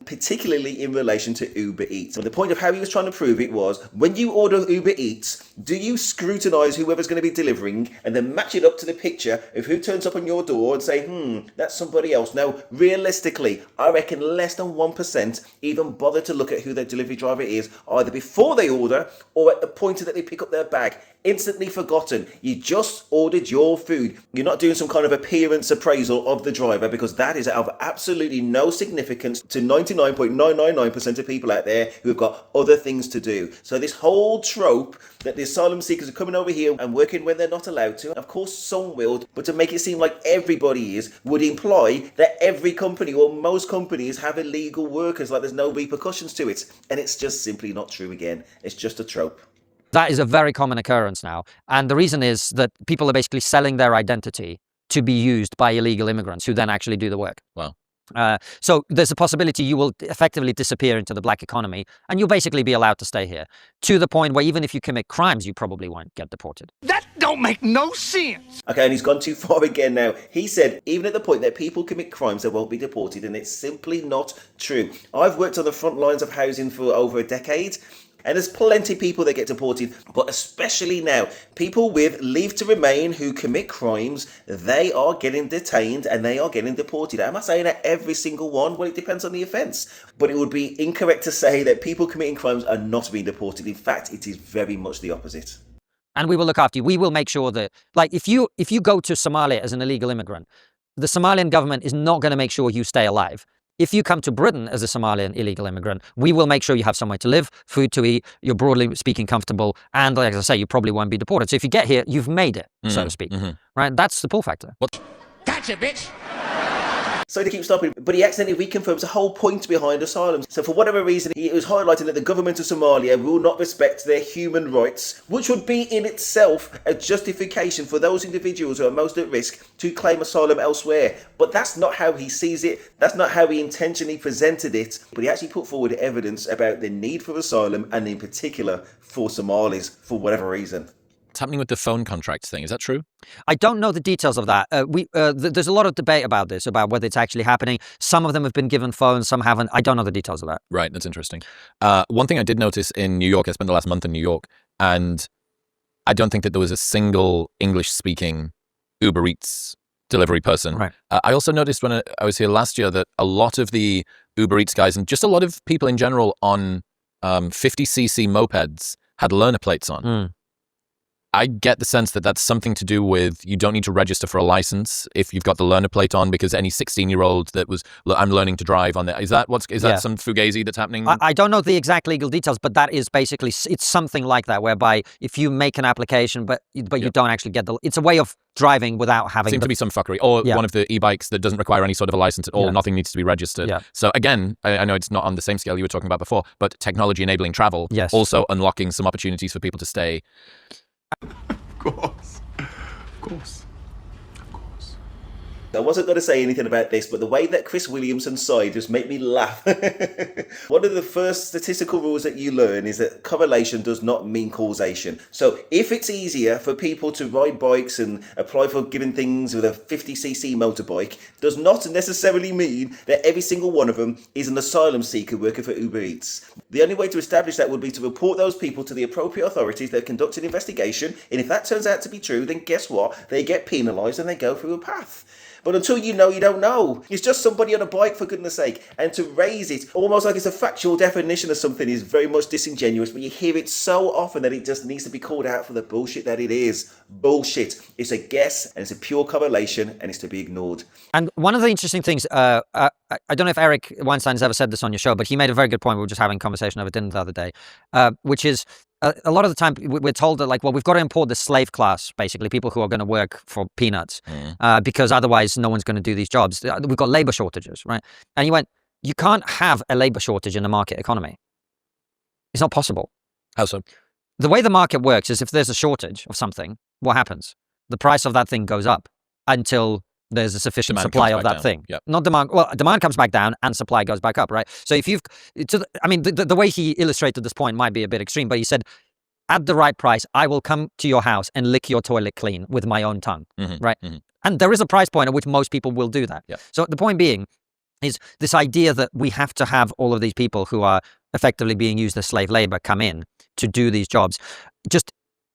particularly in relation to Uber Eats. And the point of how he was trying to prove it was, when you order Uber Eats, do you scrutinise whoever's going to be delivering and then match it up to the picture of who turns up on your door and say, that's somebody else? Now, realistically, I reckon less than 1% even bother to look at who their delivery driver is, either before they order or at the point that they pick up their bag. Instantly forgotten. You just ordered your food. You're not doing some kind of appearance appraisal of the driver, because that is of absolutely no significance to 99.999% of people out there who have got other things to do. So this whole trope that the asylum seekers are coming over here and working when they're not allowed to, of course some will, but to make it seem like everybody is would imply that every company or most companies have illegal workers, like there's no repercussions to it. And it's just simply not true again. It's just a trope. That is a very common occurrence now. And the reason is that people are basically selling their identity to be used by illegal immigrants who then actually do the work. Wow. So there's a possibility you will effectively disappear into the black economy and you'll basically be allowed to stay here, to the point where even if you commit crimes, you probably won't get deported. That don't make no sense. Okay, and he's gone too far again now. He said, even at the point that people commit crimes, they won't be deported, and it's simply not true. I've worked on the front lines of housing for over a decade, and there's plenty of people that get deported, but especially now, people with leave to remain who commit crimes, they are getting detained and they are getting deported. Am I saying that every single one? Well, it depends on the offence. But it would be incorrect to say that people committing crimes are not being deported. In fact, it is very much the opposite. And we will look after you. We will make sure that, like, if you go to Somalia as an illegal immigrant, the Somalian government is not going to make sure you stay alive. If you come to Britain as a Somalian illegal immigrant, we will make sure you have somewhere to live, food to eat, you're broadly speaking comfortable, and like I say, you probably won't be deported. So if you get here, you've made it, so to speak. Right? That's the pull factor. What? Gotcha, bitch. Sorry to keep stopping, but he accidentally reconfirms the whole point behind asylum. So for whatever reason, he was highlighting that the government of Somalia will not respect their human rights, which would be in itself a justification for those individuals who are most at risk to claim asylum elsewhere. But that's not how he sees it. That's not how he intentionally presented it. But he actually put forward evidence about the need for asylum, and in particular for Somalis, for whatever reason. What's happening with the phone contracts thing? Is that true? I don't know the details of that. There's a lot of debate about this, about whether it's actually happening. Some of them have been given phones, some haven't. I don't know the details of that. Right, that's interesting. One thing I did notice in New York, I spent the last month in New York, and I don't think that there was a single English-speaking Uber Eats delivery person. Right. I also noticed when I was here last year that a lot of the Uber Eats guys, and just a lot of people in general on 50cc mopeds, had learner plates on. I get the sense that that's something to do with you don't need to register for a license if you've got the learner plate on, because any 16-year-old that was, I'm learning to drive on there. Is that some fugazi that's happening? I don't know the exact legal details, but that is basically, it's something like that, whereby if you make an application, but you don't actually get it's a way of driving without having. Seems to be some fuckery. Or one of the e-bikes that doesn't require any sort of a license at all. Nothing needs to be registered. So again, I know it's not on the same scale you were talking about before, but technology enabling travel, also unlocking some opportunities for people to stay. Of course. I wasn't going to say anything about this, but the way that Chris Williamson sighed just made me laugh. One of the first statistical rules that you learn is that correlation does not mean causation. So if it's easier for people to ride bikes and apply for given things with a 50cc motorbike, does not necessarily mean that every single one of them is an asylum seeker working for Uber Eats. The only way to establish that would be to report those people to the appropriate authorities that conduct an investigation, and if that turns out to be true, then guess what? They get penalised and they go through a path. But until you know, you don't know. It's just somebody on a bike, for goodness sake. And to raise it almost like it's a factual definition of something is very much disingenuous. But you hear it so often that it just needs to be called out for the bullshit that it is. Bullshit. It's a guess and it's a pure correlation and it's to be ignored. And one of the interesting things, I don't know if Eric Weinstein has ever said this on your show, but he made a very good point. We were just having a conversation over dinner the other day, which is, a lot of the time we're told that, like, well, we've got to import the slave class, basically people who are going to work for peanuts, because otherwise no one's going to do these jobs. We've got labor shortages, right? And he went, you can't have a labor shortage in a market economy. It's not possible. How so? The way the market works is if there's a shortage of something, what happens? The price of that thing goes up until there's a sufficient supply of that thing. Not demand. Well, demand comes back down and supply goes back up, right? So if the way he illustrated this point might be a bit extreme, but he said, at the right price, I will come to your house and lick your toilet clean with my own tongue, right? And there is a price point at which most people will do that. So the point being is this idea that we have to have all of these people who are effectively being used as slave labor come in to do these jobs.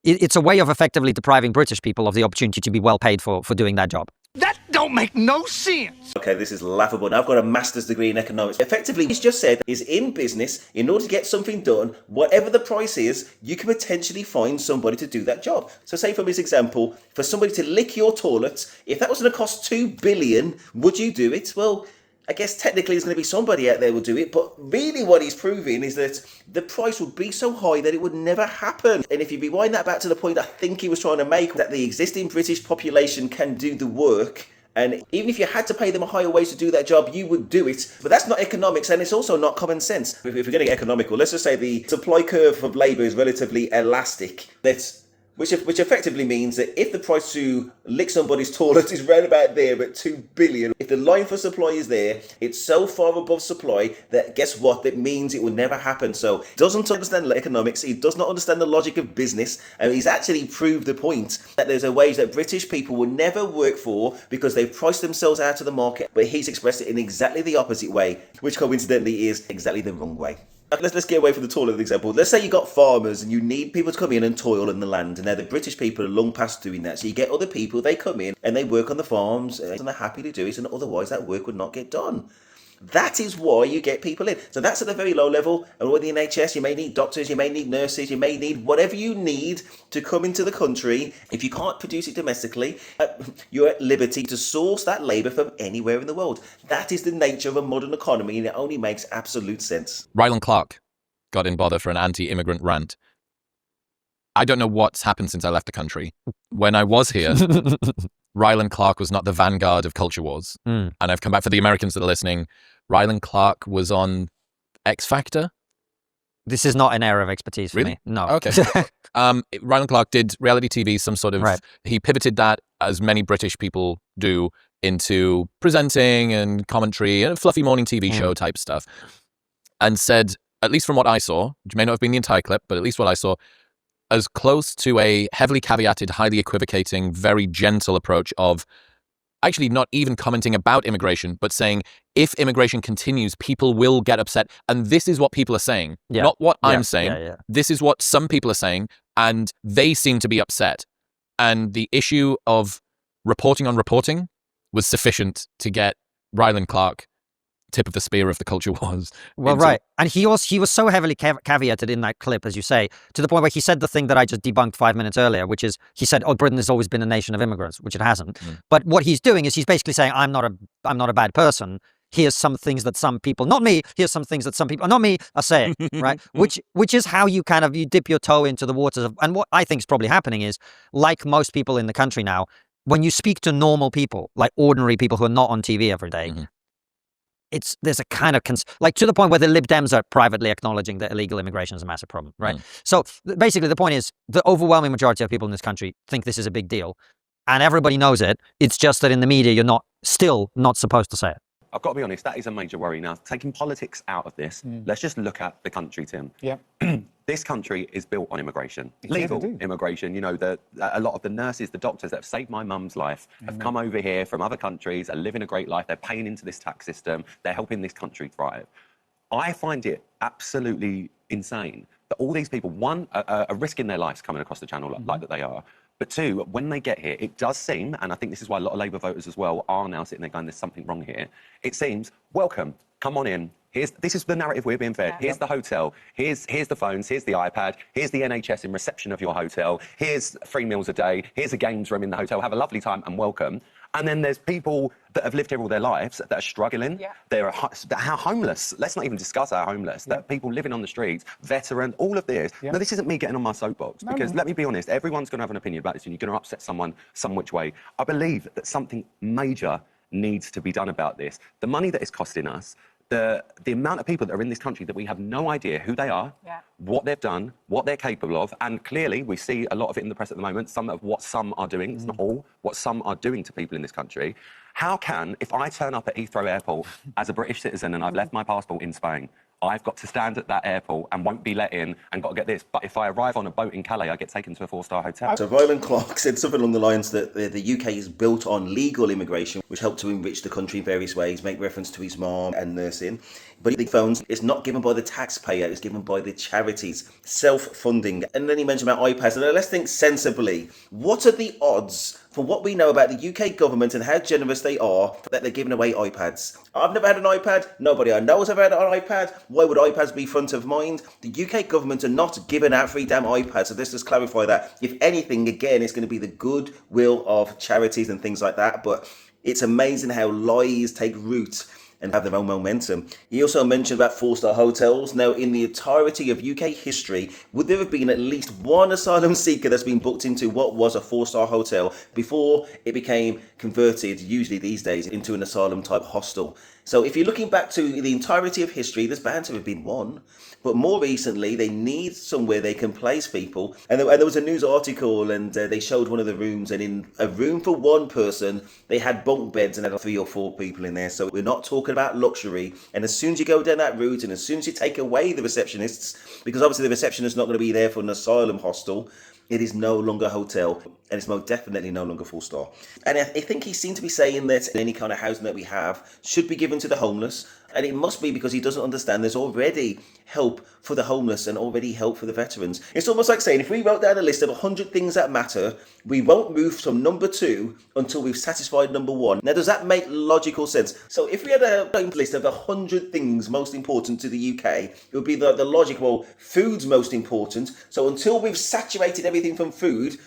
It's a way of effectively depriving British people of the opportunity to be well paid for doing that job. That don't don't make no sense. Okay, this is laughable. Now, I've got a master's degree in economics. Effectively, he's just said is in business, in order to get something done, whatever the price is, you can potentially find somebody to do that job. So say from his example, for somebody to lick your toilet, if that was going to cost 2 billion, would you do it? Well, I guess technically there's going to be somebody out there who will do it, but really what he's proving is that the price would be so high that it would never happen. And if you rewind that back to the point I think he was trying to make, that the existing British population can do the work, and even if you had to pay them a higher wage to do that job, you would do it. But that's not economics, and it's also not common sense. If we're getting economical, let's just say the supply curve of labour is relatively elastic. Which effectively means that if the price to lick somebody's toilet is right about there at 2 billion, if the line for supply is there, it's so far above supply that guess what? That means it will never happen. So he doesn't understand economics, he does not understand the logic of business, and he's actually proved the point that there's a wage that British people will never work for because they've priced themselves out of the market, but he's expressed it in exactly the opposite way, which coincidentally is exactly the wrong way. Let's get away from the toilet example. Let's say you got farmers and you need people to come in and toil in the land, and now the British people are long past doing that. So you get other people, they come in and they work on the farms and they're happy to do it, and otherwise that work would not get done. That is why you get people in. So that's at a very low level. And with the NHS, you may need doctors, you may need nurses, you may need whatever you need to come into the country. If you can't produce it domestically, you're at liberty to source that labour from anywhere in the world. That is the nature of a modern economy, and it only makes absolute sense. Rylan Clark got in bother for an anti-immigrant rant. I don't know what's happened since I left the country. When I was here, Rylan Clark was not the vanguard of culture wars. And I've come back for the Americans that are listening. Rylan Clark was on X Factor. This is not an area of expertise for me. No. Okay. Rylan Clark did reality TV, some sort of... Right. He pivoted that, as many British people do, into presenting and commentary and a fluffy morning TV show type stuff. And said, at least from what I saw, which may not have been the entire clip, but at least what I saw, as close to a heavily caveated, highly equivocating, very gentle approach of actually not even commenting about immigration, but saying, if immigration continues, people will get upset. And this is what people are saying, not what I'm saying. This is what some people are saying, and they seem to be upset. And the issue of reporting on reporting was sufficient to get Rylan Clark tip of the spear of the culture wars. Well, right. And he was so heavily caveated in that clip, as you say, to the point where he said the thing that I just debunked 5 minutes earlier, which is he said, oh, Britain has always been a nation of immigrants, which it hasn't. But what he's doing is he's basically saying, I'm not a bad person. Here's some things that some people, not me, here's some things that some people, not me, are saying, right? Which is how you you dip your toe into the waters of, and what I think is probably happening is, like most people in the country now, when you speak to normal people, like ordinary people who are not on TV every day, there's a kind of, to the point where the Lib Dems are privately acknowledging that illegal immigration is a massive problem, right? So basically the point is the overwhelming majority of people in this country think this is a big deal, and everybody knows it. It's just that in the media, you're still not supposed to say it. I've got to be honest, that is a major worry. Now, taking politics out of this, let's just look at the country, Tim. Yeah. This country is built on immigration, legal immigration. You know, a lot of the nurses, the doctors that have saved my mum's life have come over here from other countries, are living a great life. They're paying into this tax system. They're helping this country thrive. I find it absolutely insane that all these people, one, are risking their lives coming across the channel like that they are. But two, when they get here, it does seem, and I think this is why a lot of Labour voters as well are now sitting there going, there's something wrong here. It seems, welcome, come on in. This is the narrative we're being fed. Here's the hotel. Here's the phones. Here's the iPad. Here's the NHS in reception of your hotel. Here's 3 meals a day. Here's a games room in the hotel. Have a lovely time and welcome. And then there's people that have lived here all their lives that are struggling. They're homeless. Let's not even discuss our homeless. That people living on the streets, veteran, all of this. Now, this isn't me getting on my soapbox because let me be honest, everyone's going to have an opinion about this and you're going to upset someone some which way. I believe that something major needs to be done about this. The money that it's costing us, the amount of people that are in this country that we have no idea who they are, what they've done, what they're capable of, and clearly we see a lot of it in the press at the moment, some of what some are doing, it's not all, what some are doing to people in this country. How can, if I turn up at Heathrow Airport as a British citizen and I've left my passport in Spain, I've got to stand at that airport and won't be let in and got to get this. But if I arrive on a boat in Calais, I get taken to a 4-star hotel. So Rylan Clark said something along the lines that the UK is built on legal immigration, which helped to enrich the country in various ways, make reference to his mom and nursing. But the phones, it's not given by the taxpayer, it's given by the charities, self-funding. And then he mentioned about iPads. Now let's think sensibly. What are the odds, from what we know about the UK government and how generous they are, that they're giving away iPads? I've never had an iPad. Nobody I know has ever had an iPad. Why would iPads be front of mind? The UK government are not giving out free damn iPads. So let's just clarify that. If anything, again, it's going to be the goodwill of charities and things like that. But it's amazing how lies take root and have their own momentum. He also mentioned about 4-star hotels. Now, in the entirety of UK history, would there have been at least one asylum seeker that's been booked into what was a 4-star hotel before it became converted, usually these days, into an asylum type hostel? So if you're looking back to the entirety of history, there's bound to have been one. But more recently, they need somewhere they can place people. And there was a news article, and they showed one of the rooms, and in a room for one person, they had bunk beds and had 3 or 4 people in there. So we're not talking about luxury. And as soon as you go down that route, and as soon as you take away the receptionists, because obviously the receptionist's not going to be there for an asylum hostel, it is no longer a hotel, and it's most definitely no longer 4-star. And I think he seemed to be saying that any kind of housing that we have should be given to the homeless. And it must be because he doesn't understand there's already help for the homeless and already help for the veterans. It's almost like saying, if we wrote down a list of 100 things that matter, we won't move from number 2 until we've satisfied number 1. Now, does that make logical sense? So if we had a list of 100 things most important to the UK, it would be the logic, well, food's most important. So until we've saturated everything from food,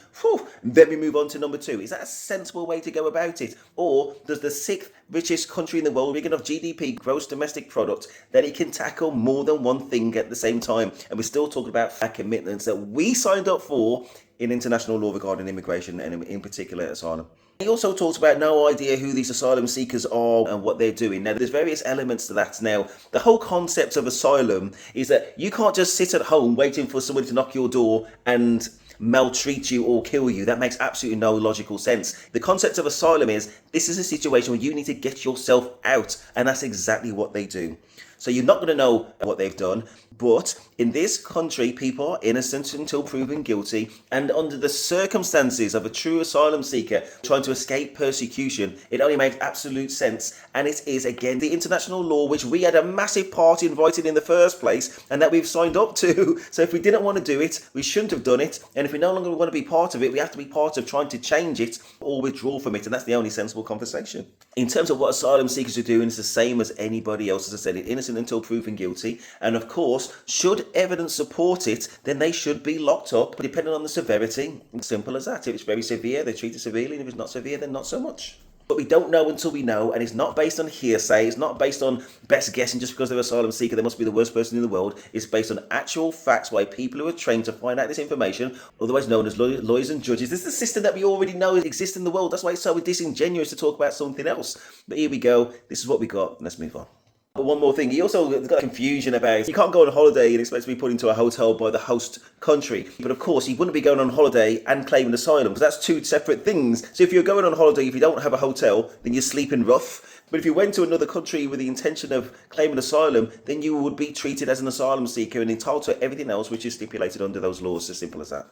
then we move on to number 2. Is that a sensible way to go about it? Or does the 6th richest country in the world, big enough GDP, gross domestic product, that it can tackle more than one thing at the same time? And we're still talking about commitments that we signed up for in international law regarding immigration, and in particular asylum. He also talks about no idea who these asylum seekers are and what they're doing. Now, there's various elements to that. Now, the whole concept of asylum is that you can't just sit at home waiting for somebody to knock your door and maltreat you or kill you. That makes absolutely no logical sense. The concept of asylum is, this is a situation where you need to get yourself out, and that's exactly what they do. So you're not going to know what they've done, but in this country, people are innocent until proven guilty, and under the circumstances of a true asylum seeker trying to escape persecution, it only makes absolute sense. And it is, again, the international law, which we had a massive part in writing in the first place, and that we've signed up to. So if we didn't want to do it, we shouldn't have done it. And if we no longer want to be part of it, we have to be part of trying to change it or withdraw from it. And that's the only sensible conversation. In terms of what asylum seekers are doing, it's the same as anybody else. As I said, it's innocent until proven guilty. And of course, should evidence support it, then they should be locked up, depending on the severity. Simple as that. If it's very severe, they treat it severely. And if it's not severe, then not so much. But we don't know until we know, and it's not based on hearsay, it's not based on best guessing just because they're an asylum seeker, they must be the worst person in the world. It's based on actual facts by people who are trained to find out this information, otherwise known as lawyers and judges. This is the system that we already know exists in the world. That's why it's so disingenuous to talk about something else. But here we go, this is what we got, let's move on. But one more thing, he also got confusion about, you can't go on holiday and expect to be put into a hotel by the host country. But of course, you wouldn't be going on holiday and claiming asylum, because that's 2 separate things. So if you're going on holiday, if you don't have a hotel, then you're sleeping rough. But if you went to another country with the intention of claiming asylum, then you would be treated as an asylum seeker and entitled to everything else which is stipulated under those laws. As simple as that.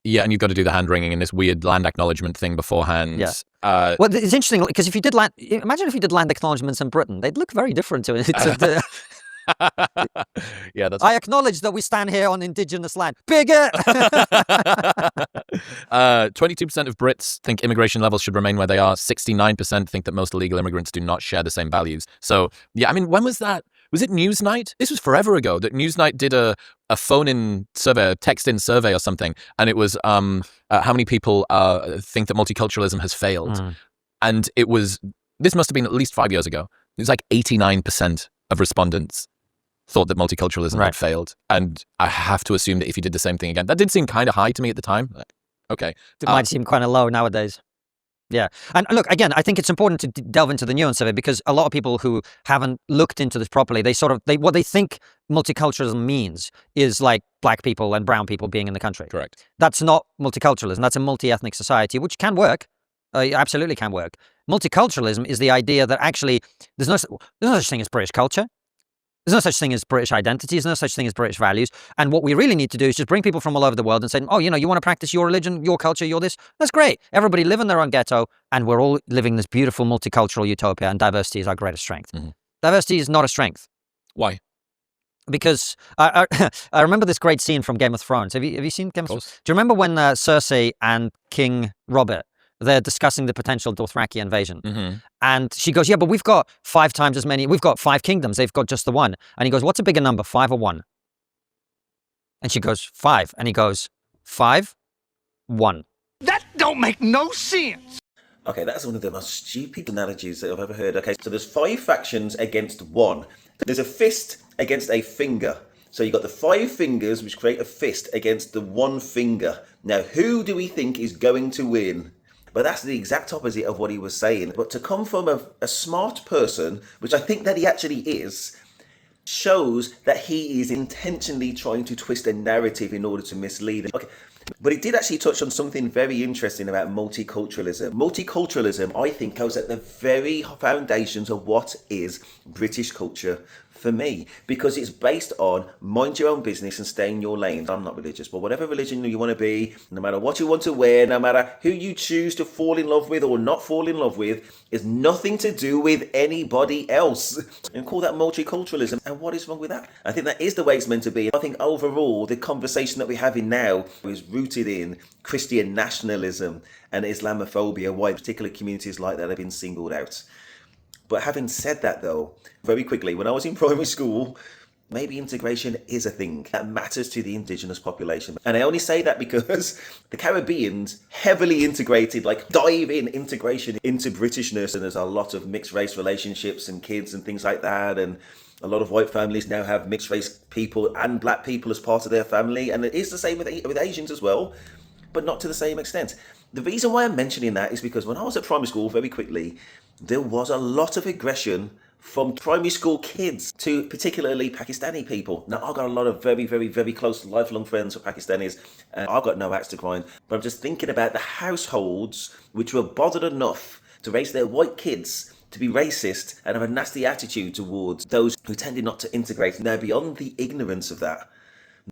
Yeah, and you've got to do the hand wringing and this weird land acknowledgement thing beforehand. Yeah. Well, it's interesting because if you did land, imagine if you did land acknowledgements in Britain, they'd look very different to it. Yeah, that's. I acknowledge that we stand here on indigenous land. Bigot. 22% of Brits think immigration levels should remain where they are. 69% think that most illegal immigrants do not share the same values. So, yeah, I mean, when was that? Was it Newsnight? This was forever ago that Newsnight did a phone-in survey, a text-in survey or something, and it was how many people think that multiculturalism has failed. And it was, this must have been at least 5 years ago. It was like 89% of respondents thought that multiculturalism had failed. And I have to assume that if you did the same thing again, that did seem kind of high to me at the time. Okay. It might seem kind of low nowadays. Yeah. And look, again, I think it's important to delve into the nuance of it, because a lot of people who haven't looked into this properly, what they think multiculturalism means is like black people and brown people being in the country. Correct. That's not multiculturalism. That's a multi-ethnic society, which can work. Absolutely can work. Multiculturalism is the idea that actually there's no such thing as British culture. There's no such thing as British identity. There's no such thing as British values. And what we really need to do is just bring people from all over the world and say, oh, you want to practice your religion, your culture, your this. That's great. Everybody live in their own ghetto, and we're all living this beautiful multicultural utopia, and diversity is our greatest strength. Mm-hmm. Diversity is not a strength. Why? Because I remember this great scene from Game of Thrones. Have you seen Game of Thrones? Do you remember when Cersei and King Robert, they're discussing the potential Dothraki invasion? Mm-hmm. And she goes, yeah, but we've got 5 times as many. We've got 5 kingdoms. They've got just the one. And he goes, what's a bigger number, 5 or 1? And she goes, 5. And he goes, 5, 1. That don't make no sense. Okay, that's one of the most stupid analogies that I've ever heard. Okay, so there's 5 factions against 1. There's a fist against a finger. So you've got the 5 fingers, which create a fist against the 1 finger. Now, who do we think is going to win? But that's the exact opposite of what he was saying. But to come from a smart person, which I think that he actually is, shows that he is intentionally trying to twist a narrative in order to mislead. Okay. But it did actually touch on something very interesting about multiculturalism. Multiculturalism, I think, goes at the very foundations of what is British culture for me, because it's based on mind your own business and stay in your lane. I'm not religious, but whatever religion you want to be, no matter what you want to wear, no matter who you choose to fall in love with or not fall in love with, is nothing to do with anybody else. And call that multiculturalism. And what is wrong with that? I think that is the way it's meant to be. I think overall, the conversation that we're having now is rooted in Christian nationalism and Islamophobia, why particular communities like that have been singled out. But having said that, though, very quickly, when I was in primary school, maybe integration is a thing that matters to the indigenous population. And I only say that because the Caribbeans heavily integrated, like dive-in integration into Britishness. And there's a lot of mixed race relationships and kids and things like that. And a lot of white families now have mixed race people and black people as part of their family. And it is the same with Asians as well, but not to the same extent. The reason why I'm mentioning that is because when I was at primary school, very quickly, there was a lot of aggression from primary school kids to particularly Pakistani people. Now, I've got a lot of very, very, very close lifelong friends of Pakistanis, and I've got no axe to grind. But I'm just thinking about the households which were bothered enough to raise their white kids to be racist and have a nasty attitude towards those who tended not to integrate. Now, beyond the ignorance of that,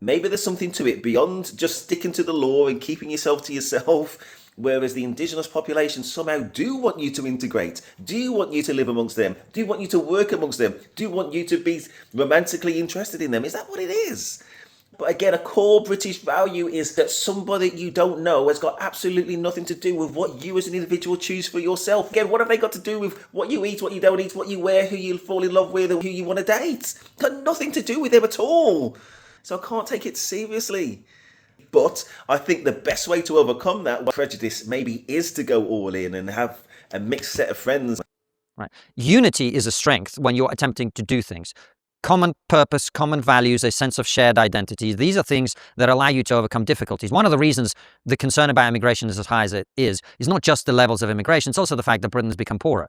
maybe there's something to it beyond just sticking to the law and keeping yourself to yourself. Whereas the indigenous population somehow do want you to integrate, do want you to live amongst them, do want you to work amongst them, do want you to be romantically interested in them. Is that what it is? But again, a core British value is that somebody you don't know has got absolutely nothing to do with what you as an individual choose for yourself. Again, what have they got to do with what you eat, what you don't eat, what you wear, who you fall in love with, or who you want to date? It's got nothing to do with them at all. So I can't take it seriously. But I think the best way to overcome that prejudice maybe is to go all in and have a mixed set of friends. Right. Unity is a strength when you're attempting to do things. Common purpose, common values, a sense of shared identity. These are things that allow you to overcome difficulties. One of the reasons the concern about immigration is as high as it is not just the levels of immigration, it's also the fact that Britain has become poorer.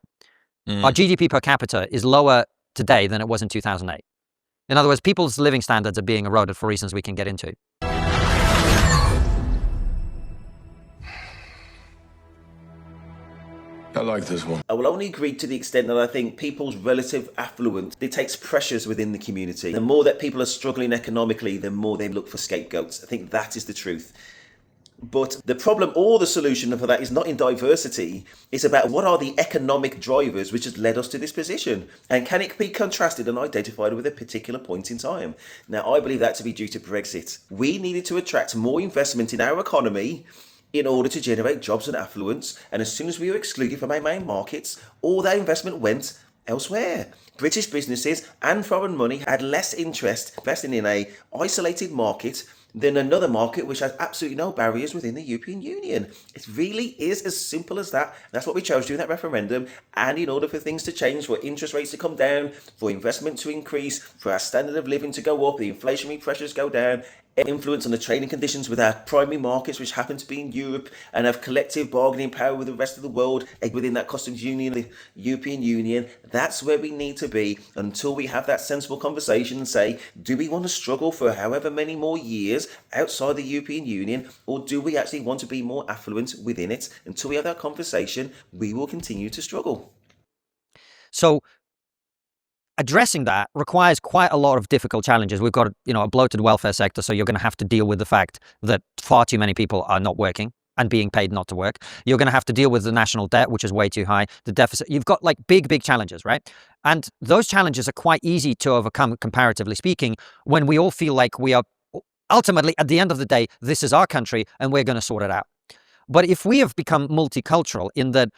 Our GDP per capita is lower today than it was in 2008. In other words, people's living standards are being eroded for reasons we can get into. I like this one. I will only agree to the extent that I think people's relative affluence dictates pressures within the community. The more that people are struggling economically, the more they look for scapegoats. I think that is the truth. But the problem or the solution for that is not in diversity. It's about what are the economic drivers which has led us to this position. And can it be contrasted and identified with a particular point in time? Now, I believe that to be due to Brexit. We needed to attract more investment in our economy in order to generate jobs and affluence. And as soon as we were excluded from our main markets, all that investment went elsewhere. British businesses and foreign money had less interest investing in a isolated market than another market which has absolutely no barriers within the European Union. It really is as simple as that. That's what we chose during that referendum. And in order for things to change, for interest rates to come down, for investment to increase, for our standard of living to go up, the inflationary pressures go down, influence on the trading conditions with our primary markets, which happen to be in Europe, and have collective bargaining power with the rest of the world within that customs union, the European Union. That's where we need to be until we have that sensible conversation and say, do we want to struggle for however many more years outside the European Union, or do we actually want to be more affluent within it? Until we have that conversation, we will continue to struggle. So addressing that requires quite a lot of difficult challenges. We've got, a bloated welfare sector, so you're going to have to deal with the fact that far too many people are not working and being paid not to work. You're going to have to deal with the national debt, which is way too high, the deficit. You've got like big challenges, right? And those challenges are quite easy to overcome, comparatively speaking, when we all feel like we are ultimately, at the end of the day, this is our country and we're going to sort it out. But if we have become multicultural in that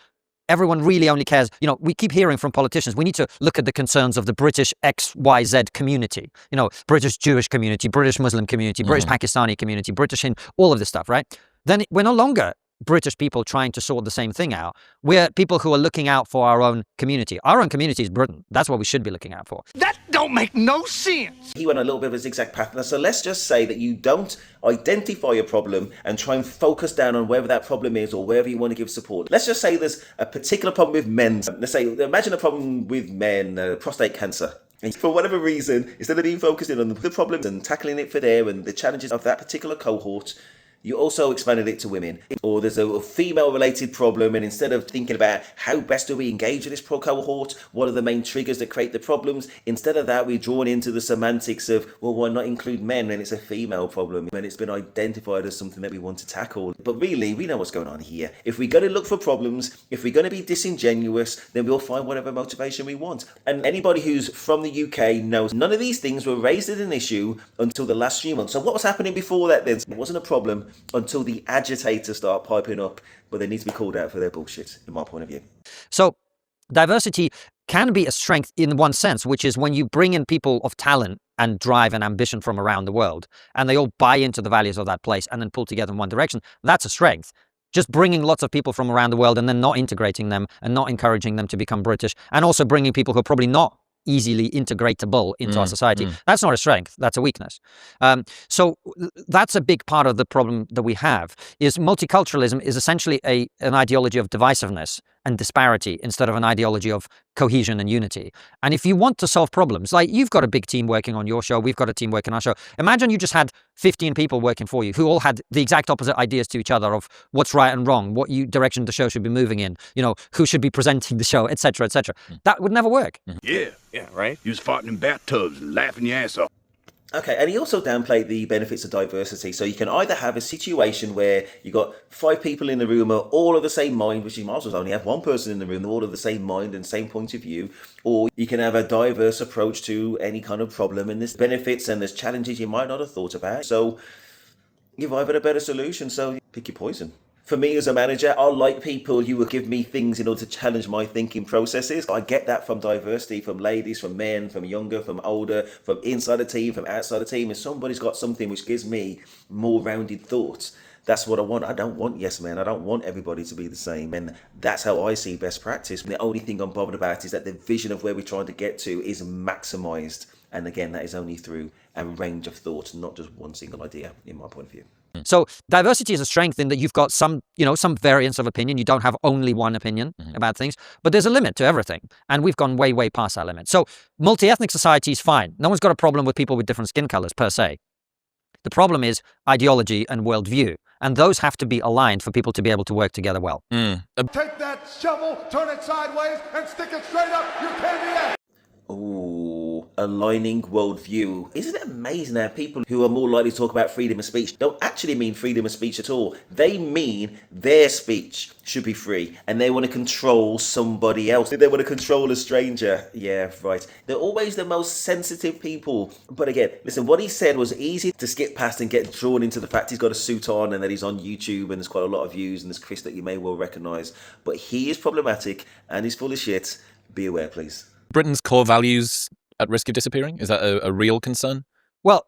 everyone really only cares, we keep hearing from politicians, we need to look at the concerns of the British XYZ community, British Jewish community, British Muslim community, British Pakistani community, British Hindu, all of this stuff, right? Then we're no longer British people trying to sort the same thing out. We're people who are looking out for our own community. Our own community is Britain. That's what we should be looking out for. That don't make no sense. He went a little bit of a zigzag path. So let's just say that you don't identify a problem and try and focus down on wherever that problem is or wherever you want to give support. Let's just say there's a particular problem with men. Let's say, imagine a problem with men, prostate cancer. And for whatever reason, instead of being focusing on the problems and tackling it for there and the challenges of that particular cohort, you also expanded it to women. Or there's a female-related problem, and instead of thinking about how best do we engage with this cohort, what are the main triggers that create the problems, instead of that, we're drawn into the semantics of, well, why not include men when it's a female problem, when it's been identified as something that we want to tackle. But really, we know what's going on here. If we're going to look for problems, if we're going to be disingenuous, then we'll find whatever motivation we want. And anybody who's from the UK knows none of these things were raised as an issue until the last few months. So what was happening before that then? It wasn't a problem until the agitators start piping up, but they need to be called out for their bullshit, in my point of view. So diversity can be a strength in one sense, which is when you bring in people of talent and drive and ambition from around the world, and they all buy into the values of that place and then pull together in one direction. That's a strength. Just bringing lots of people from around the world and then not integrating them and not encouraging them to become British, and also bringing people who are probably not easily integratable into our society. That's not a strength, that's a weakness. So that's a big part of the problem that we have, is multiculturalism is essentially an ideology of divisiveness and disparity instead of an ideology of cohesion and unity. And if you want to solve problems, like you've got a big team working on your show, we've got a team working on our show. Imagine you just had 15 people working for you who all had the exact opposite ideas to each other of what's right and wrong, what direction the show should be moving in, who should be presenting the show, etc., etc. That would never work. Yeah, right? You was farting in bathtubs and laughing your ass off. Okay, and he also downplayed the benefits of diversity. So you can either have a situation where you got 5 people in the room are all of the same mind, which you might as well only have 1 person in the room, they're all of the same mind and same point of view. Or you can have a diverse approach to any kind of problem, and there's benefits and there's challenges you might not have thought about. So you've either a better solution, so pick your poison. For me as a manager, I like people who will give me things in order to challenge my thinking processes. I get that from diversity, from ladies, from men, from younger, from older, from inside the team, from outside the team. If somebody's got something which gives me more rounded thoughts, that's what I want. I don't want yes men. I don't want everybody to be the same. And that's how I see best practice. The only thing I'm bothered about is that the vision of where we're trying to get to is maximised. And again, that is only through a range of thoughts, not just one single idea, in my point of view. So diversity is a strength in that you've got some variance of opinion. You don't have only one opinion about things, but there's a limit to everything. And we've gone way past that limit. So multi-ethnic society is fine. No one's got a problem with people with different skin colors per se. The problem is ideology and worldview. And those have to be aligned for people to be able to work together well. Take that shovel, turn it sideways, and stick it straight up your candy. Ooh, aligning worldview. Isn't it amazing how people who are more likely to talk about freedom of speech don't actually mean freedom of speech at all? They mean their speech should be free and they want to control somebody else. They want to control a stranger. Yeah, right. They're always the most sensitive people. But again, listen, what he said was easy to skip past and get drawn into the fact he's got a suit on and that he's on YouTube and there's quite a lot of views and there's Chris that you may well recognise. But he is problematic and he's full of shit. Be aware, please. Britain's core values at risk of disappearing? Is that a real concern? Well,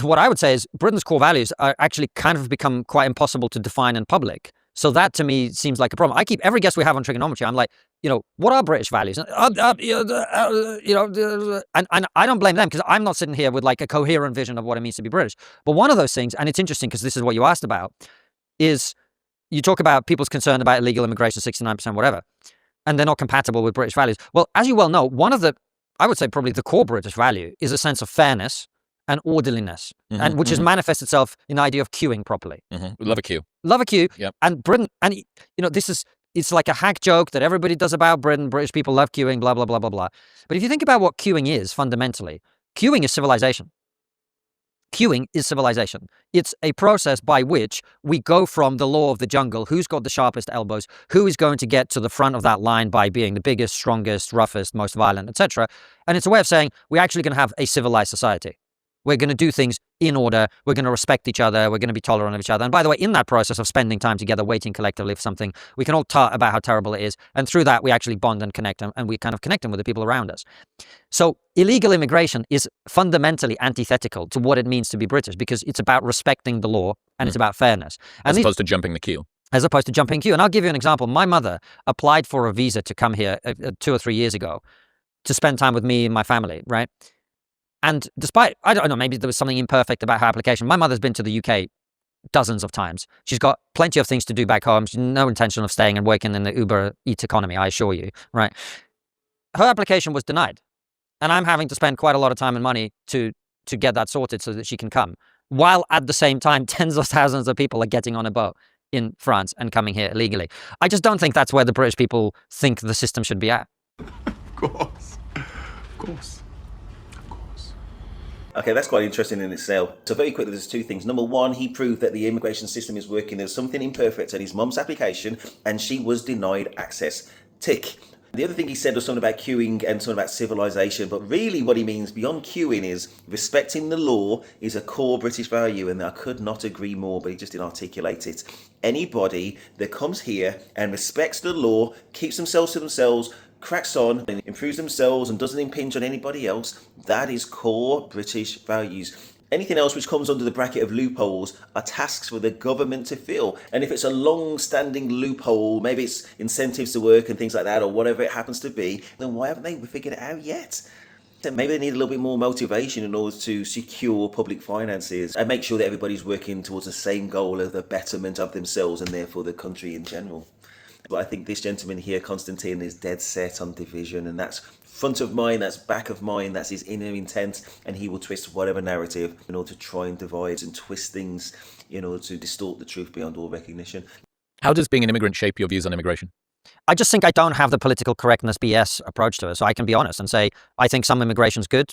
what I would say is Britain's core values are actually kind of become quite impossible to define in public. So that to me seems like a problem. I keep every guest we have on Trigonometry, I'm like, what are British values? And I don't blame them because I'm not sitting here with like a coherent vision of what it means to be British. But one of those things, and it's interesting because this is what you asked about, is you talk about people's concern about illegal immigration, 69%, whatever, and they're not compatible with British values. Well, as you well know, one of the, I would say probably the core British value is a sense of fairness and orderliness, and which has manifested itself in the idea of queuing properly. Love a queue. Love a queue. Yep. And Britain, and this is it's like a hack joke that everybody does about Britain. British people love queuing, blah, blah, blah, blah, blah. But if you think about what queuing is fundamentally, queuing is civilization. Queuing is civilization. It's a process by which we go from the law of the jungle, who's got the sharpest elbows, who is going to get to the front of that line by being the biggest, strongest, roughest, most violent, etc. And it's a way of saying we're actually going to have a civilized society. We're going to do things in order. We're going to respect each other. We're going to be tolerant of each other. And by the way, in that process of spending time together, waiting collectively for something, we can all tart about how terrible it is. And through that, we actually bond and connect, and we kind of connect them with the people around us. So illegal immigration is fundamentally antithetical to what it means to be British, because it's about respecting the law and it's about fairness. As opposed to jumping the queue. As opposed to jumping queue. And I'll give you an example. My mother applied for a visa to come here 2 or 3 years ago to spend time with me and my family, right? And despite, I don't know, maybe there was something imperfect about her application. My mother's been to the UK dozens of times. She's got plenty of things to do back home. She's no intention of staying and working in the Uber Eats economy, I assure you, right? Her application was denied. And I'm having to spend quite a lot of time and money to get that sorted so that she can come. While at the same time, tens of thousands of people are getting on a boat in France and coming here illegally. I just don't think that's where the British people think the system should be at. Of course. Of course. Okay, that's quite interesting in itself. So very quickly, there's 2 things. Number 1, he proved that the immigration system is working. There's something imperfect at his mum's application, and she was denied access. Tick. The other thing he said was something about queuing and something about civilization, but really what he means beyond queuing is respecting the law is a core British value, and I could not agree more, but he just didn't articulate it. Anybody that comes here and respects the law, keeps themselves to themselves, cracks on and improves themselves and doesn't impinge on anybody else, that is core British values. Anything else which comes under the bracket of loopholes are tasks for the government to fill. And if it's a long-standing loophole, maybe it's incentives to work and things like that, or whatever it happens to be, then why haven't they figured it out yet? Then maybe they need a little bit more motivation in order to secure public finances and make sure that everybody's working towards the same goal of the betterment of themselves and therefore the country in general. But I think this gentleman here, Constantine, is dead set on division, and that's front of mind, that's back of mind, that's his inner intent, and he will twist whatever narrative in order to try and divide and twist things in order to distort the truth beyond all recognition. How does being an immigrant shape your views on immigration? I just think I don't have the political correctness BS approach to it, so I can be honest and say I think some immigration's good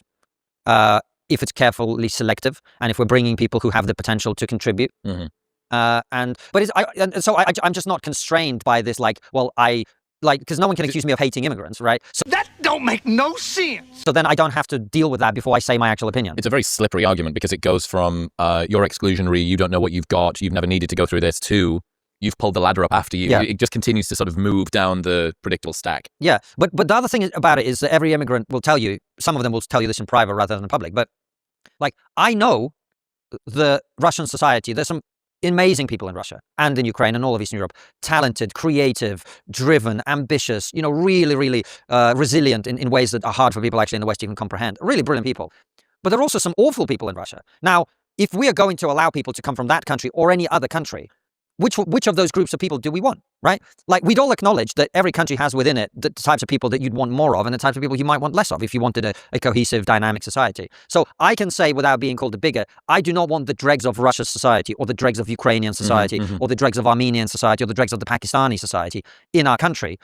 if it's carefully selective, and if we're bringing people who have the potential to contribute. Mm-hmm. So I'm just not constrained by this, because no one can accuse me of hating immigrants, right? So That don't make no sense. So then I don't have to deal with that before I say my actual opinion. It's a very slippery argument because it goes from you're exclusionary, you don't know what you've got, you've never needed to go through this, to you've pulled the ladder up after you. Yeah. It just continues to sort of move down the predictable stack. Yeah, but the other thing about it is that every immigrant will tell you, some of them will tell you this in private rather than in public, but I know the Russian society, there's some amazing people in Russia and in Ukraine and all of Eastern Europe, talented, creative, driven, ambitious, really, really resilient in ways that are hard for people actually in the West to even comprehend. Really brilliant people. But there are also some awful people in Russia. Now, if we are going to allow people to come from that country or any other country, which of those groups of people do we want, right? We'd all acknowledge that every country has within it the types of people that you'd want more of and the types of people you might want less of if you wanted a cohesive, dynamic society. So I can say, without being called a bigot, I do not want the dregs of Russia's society or the dregs of Ukrainian society or the dregs of Armenian society or the dregs of the Pakistani society in our country.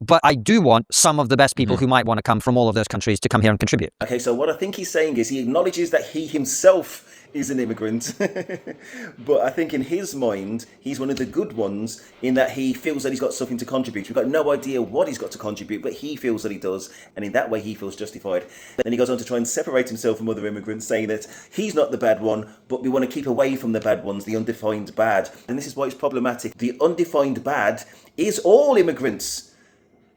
But I do want some of the best people who might want to come from all of those countries to come here and contribute. Okay, so what I think he's saying is he acknowledges that he himself is an immigrant. But I think in his mind, he's one of the good ones in that he feels that he's got something to contribute. We've got no idea what he's got to contribute, but he feels that he does. And in that way, he feels justified. Then he goes on to try and separate himself from other immigrants, saying that he's not the bad one, but we want to keep away from the bad ones, the undefined bad. And this is why it's problematic. The undefined bad is all immigrants.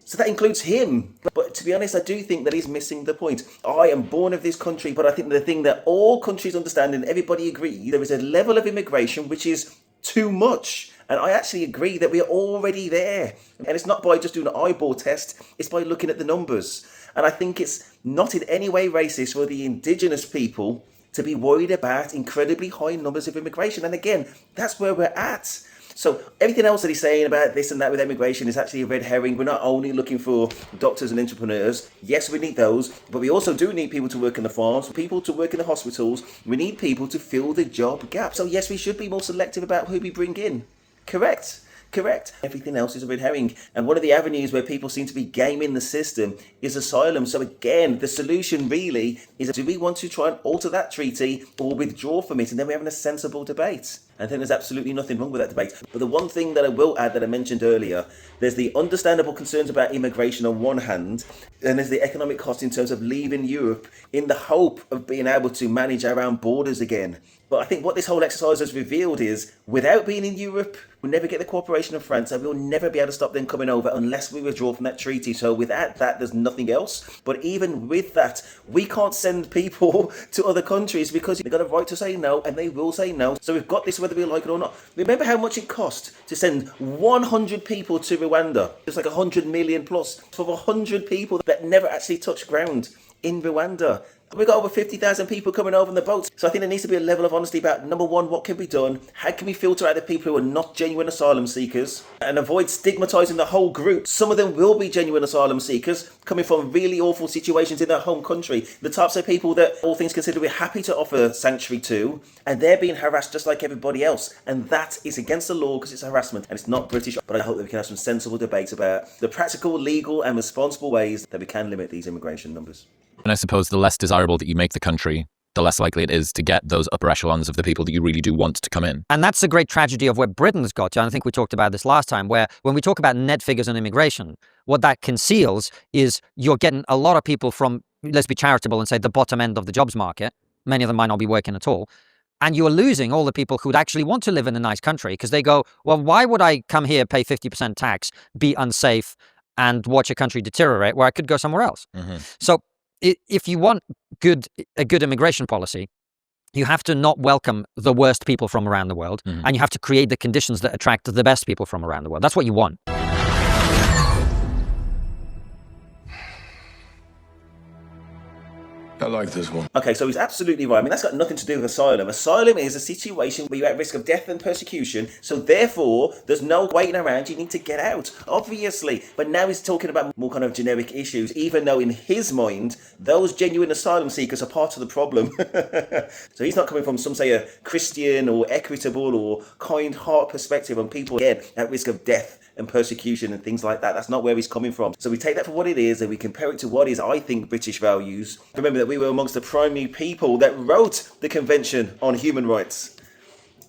So that includes him. But to be honest, I do think that he's missing the point. I am born of this country, but I think the thing that all countries understand and everybody agrees, there is a level of immigration which is too much. And I actually agree that we are already there. And it's not by just doing an eyeball test, it's by looking at the numbers. And I think it's not in any way racist for the indigenous people to be worried about incredibly high numbers of immigration. And again, that's where we're at. So everything else that he's saying about this and that with immigration is actually a red herring. We're not only looking for doctors and entrepreneurs. Yes, we need those, but we also do need people to work in the farms, people to work in the hospitals. We need people to fill the job gap. So yes, we should be more selective about who we bring in. Correct. Correct. Everything else is a red herring. And one of the avenues where people seem to be gaming the system is asylum. So again, the solution really is, do we want to try and alter that treaty or withdraw from it? And then we're having a sensible debate. I think there's absolutely nothing wrong with that debate. But the one thing that I will add that I mentioned earlier, there's the understandable concerns about immigration on one hand, and there's the economic cost in terms of leaving Europe in the hope of being able to manage our own borders again. But I think what this whole exercise has revealed is, without being in Europe, we'll never get the cooperation of France, and we'll never be able to stop them coming over unless we withdraw from that treaty. So without that, there's nothing else. But even with that, we can't send people to other countries because they've got a right to say no, and they will say no. So we've got this whether we like it or not. Remember how much it cost to send 100 people to Rwanda? It's like 100 million plus for 100 people that never actually touched ground in Rwanda. We've got over 50,000 people coming over on the boats. So I think there needs to be a level of honesty about, number one, what can be done? How can we filter out the people who are not genuine asylum seekers and avoid stigmatising the whole group? Some of them will be genuine asylum seekers coming from really awful situations in their home country. The types of people that, all things considered, we're happy to offer sanctuary to, and they're being harassed just like everybody else. And that is against the law because it's harassment and it's not British. But I hope that we can have some sensible debates about the practical, legal and responsible ways that we can limit these immigration numbers. And I suppose the less desirable that you make the country, the less likely it is to get those upper echelons of the people that you really do want to come in. And that's the great tragedy of where Britain's got to. And I think we talked about this last time, where when we talk about net figures on immigration, what that conceals is you're getting a lot of people from, let's be charitable and say, the bottom end of the jobs market. Many of them might not be working at all. And you're losing all the people who'd actually want to live in a nice country because they go, well, why would I come here, pay 50% tax, be unsafe, and watch a country deteriorate where I could go somewhere else? Mm-hmm. So if you want a good immigration policy, you have to not welcome the worst people from around the world, and you have to create the conditions that attract the best people from around the world. That's what you want. I like this one. Okay, so he's absolutely right. I mean, that's got nothing to do with asylum. Asylum is a situation where you're at risk of death and persecution, so therefore, there's no waiting around. You need to get out, obviously. But now he's talking about more kind of generic issues, even though in his mind, those genuine asylum seekers are part of the problem. So he's not coming from, some say, a Christian or equitable or kind heart perspective on people, again, at risk of death and persecution and things like that. That's not where he's coming from. So we take that for what it is and we compare it to what is, I think, British values. Remember that we were amongst the primary people that wrote the Convention on Human Rights.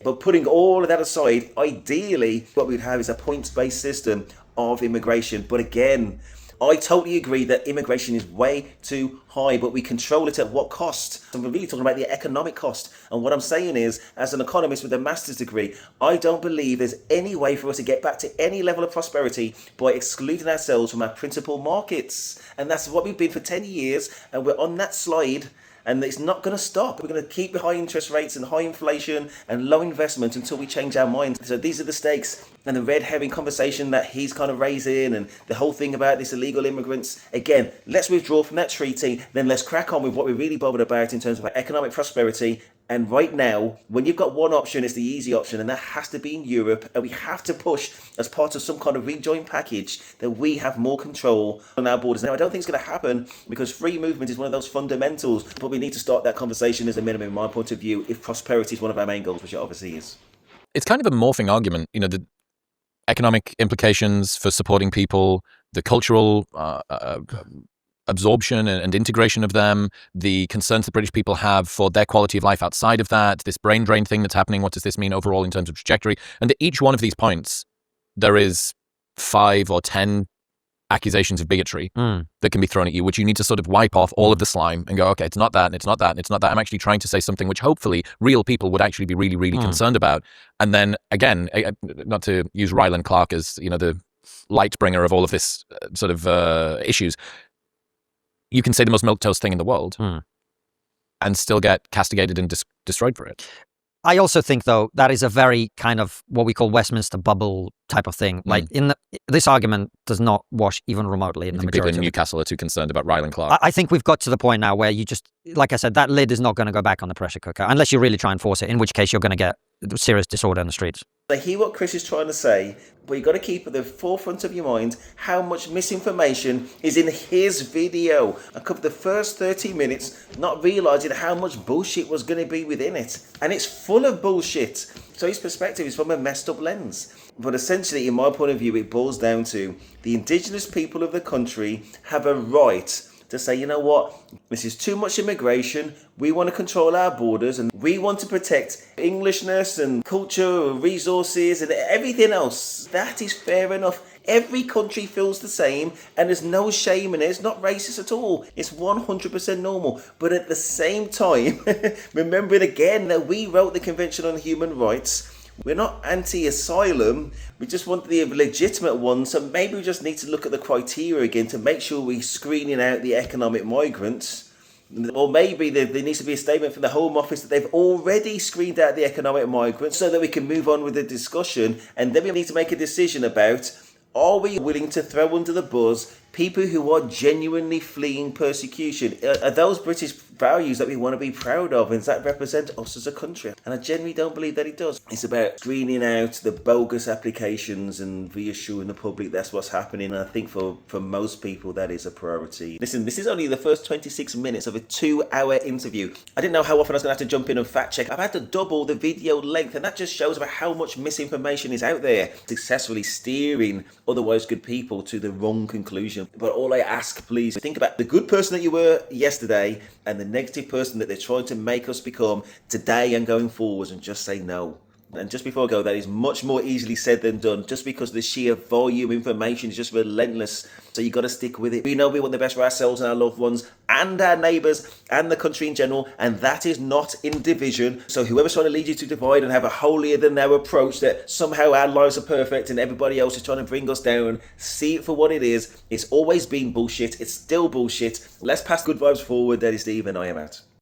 But putting all of that aside, ideally what we'd have is a points-based system of immigration. But again, I totally agree that immigration is way too high, but we control it at what cost? So we're really talking about the economic cost. And what I'm saying is, as an economist with a master's degree, I don't believe there's any way for us to get back to any level of prosperity by excluding ourselves from our principal markets. And that's what we've been for 10 years, and we're on that slide. And it's not going to stop. We're going to keep the high interest rates and high inflation and low investment until we change our minds. So these are the stakes. And the red herring conversation that he's kind of raising and the whole thing about this illegal immigrants. Again, let's withdraw from that treaty. Then let's crack on with what we're really bothered about in terms of economic prosperity. And right now, when you've got one option, it's the easy option, and that has to be in Europe. And we have to push, as part of some kind of rejoin package, that we have more control on our borders. Now, I don't think it's going to happen because free movement is one of those fundamentals, but we need to start that conversation as a minimum, in my point of view, if prosperity is one of our main goals, which it obviously is. It's kind of a morphing argument, you know, the economic implications for supporting people, the cultural absorption and integration of them, the concerns that British people have for their quality of life outside of that, this brain drain thing that's happening, what does this mean overall in terms of trajectory? And at each one of these points, there is 5 or 10 accusations of bigotry that can be thrown at you, which you need to sort of wipe off all of the slime and go, okay, it's not that, and it's not that, and it's not that. I'm actually trying to say something which hopefully real people would actually be really, really concerned about. And then again, not to use Rylan Clark as, you know, the light bringer of all of this sort of issues, you can say the most milquetoast thing in the world and still get castigated and destroyed for it. I also think, though, that is a very kind of what we call Westminster bubble type of thing. Like, this argument does not wash even remotely in the majority. People in Newcastle are too concerned about Rylan Clark. I think we've got to the point now where you just, like I said, that lid is not going to go back on the pressure cooker unless you really try and force it, in which case you're going to get serious disorder in the streets. I hear what Chris is trying to say, but you've got to keep at the forefront of your mind how much misinformation is in his video. I covered the first 30 minutes not realising how much bullshit was going to be within it. And it's full of bullshit. So his perspective is from a messed up lens. But essentially, in my point of view, it boils down to the indigenous people of the country have a right to say, you know what, this is too much immigration, we want to control our borders, and we want to protect Englishness and culture, resources, and everything else. That is fair enough. Every country feels the same, and there's no shame in it. It's not racist at all. It's 100% normal. But at the same time, remembering again that we wrote the Convention on Human Rights. We're not anti-asylum, we just want the legitimate ones, so maybe we just need to look at the criteria again to make sure we're screening out the economic migrants. Or maybe there needs to be a statement from the Home Office that they've already screened out the economic migrants so that we can move on with the discussion, and then we need to make a decision about, are we willing to throw under the bus people who are genuinely fleeing persecution? Are those British values that we want to be proud of, and does that represent us as a country? And I genuinely don't believe that it does. It's about screening out the bogus applications and reassuring the public that's what's happening. And I think for most people that is a priority. Listen, this is only the first 26 minutes of a 2-hour interview. I didn't know how often I was going to have to jump in and fact check. I've had to double the video length, and that just shows about how much misinformation is out there, successfully steering otherwise good people to the wrong conclusion. But all I ask, please, think about the good person that you were yesterday and the negative person that they're trying to make us become today and going forwards, and just say no. And just before I go, that is much more easily said than done, just because the sheer volume of information is just relentless. So you got to stick with it. We know we want the best for ourselves and our loved ones and our neighbours and the country in general, and that is not in division. So whoever's trying to lead you to divide and have a holier than thou approach that somehow our lives are perfect and everybody else is trying to bring us down, see it for what it is. It's always been bullshit. It's still bullshit. Let's pass good vibes forward. That is Steve, and I am out.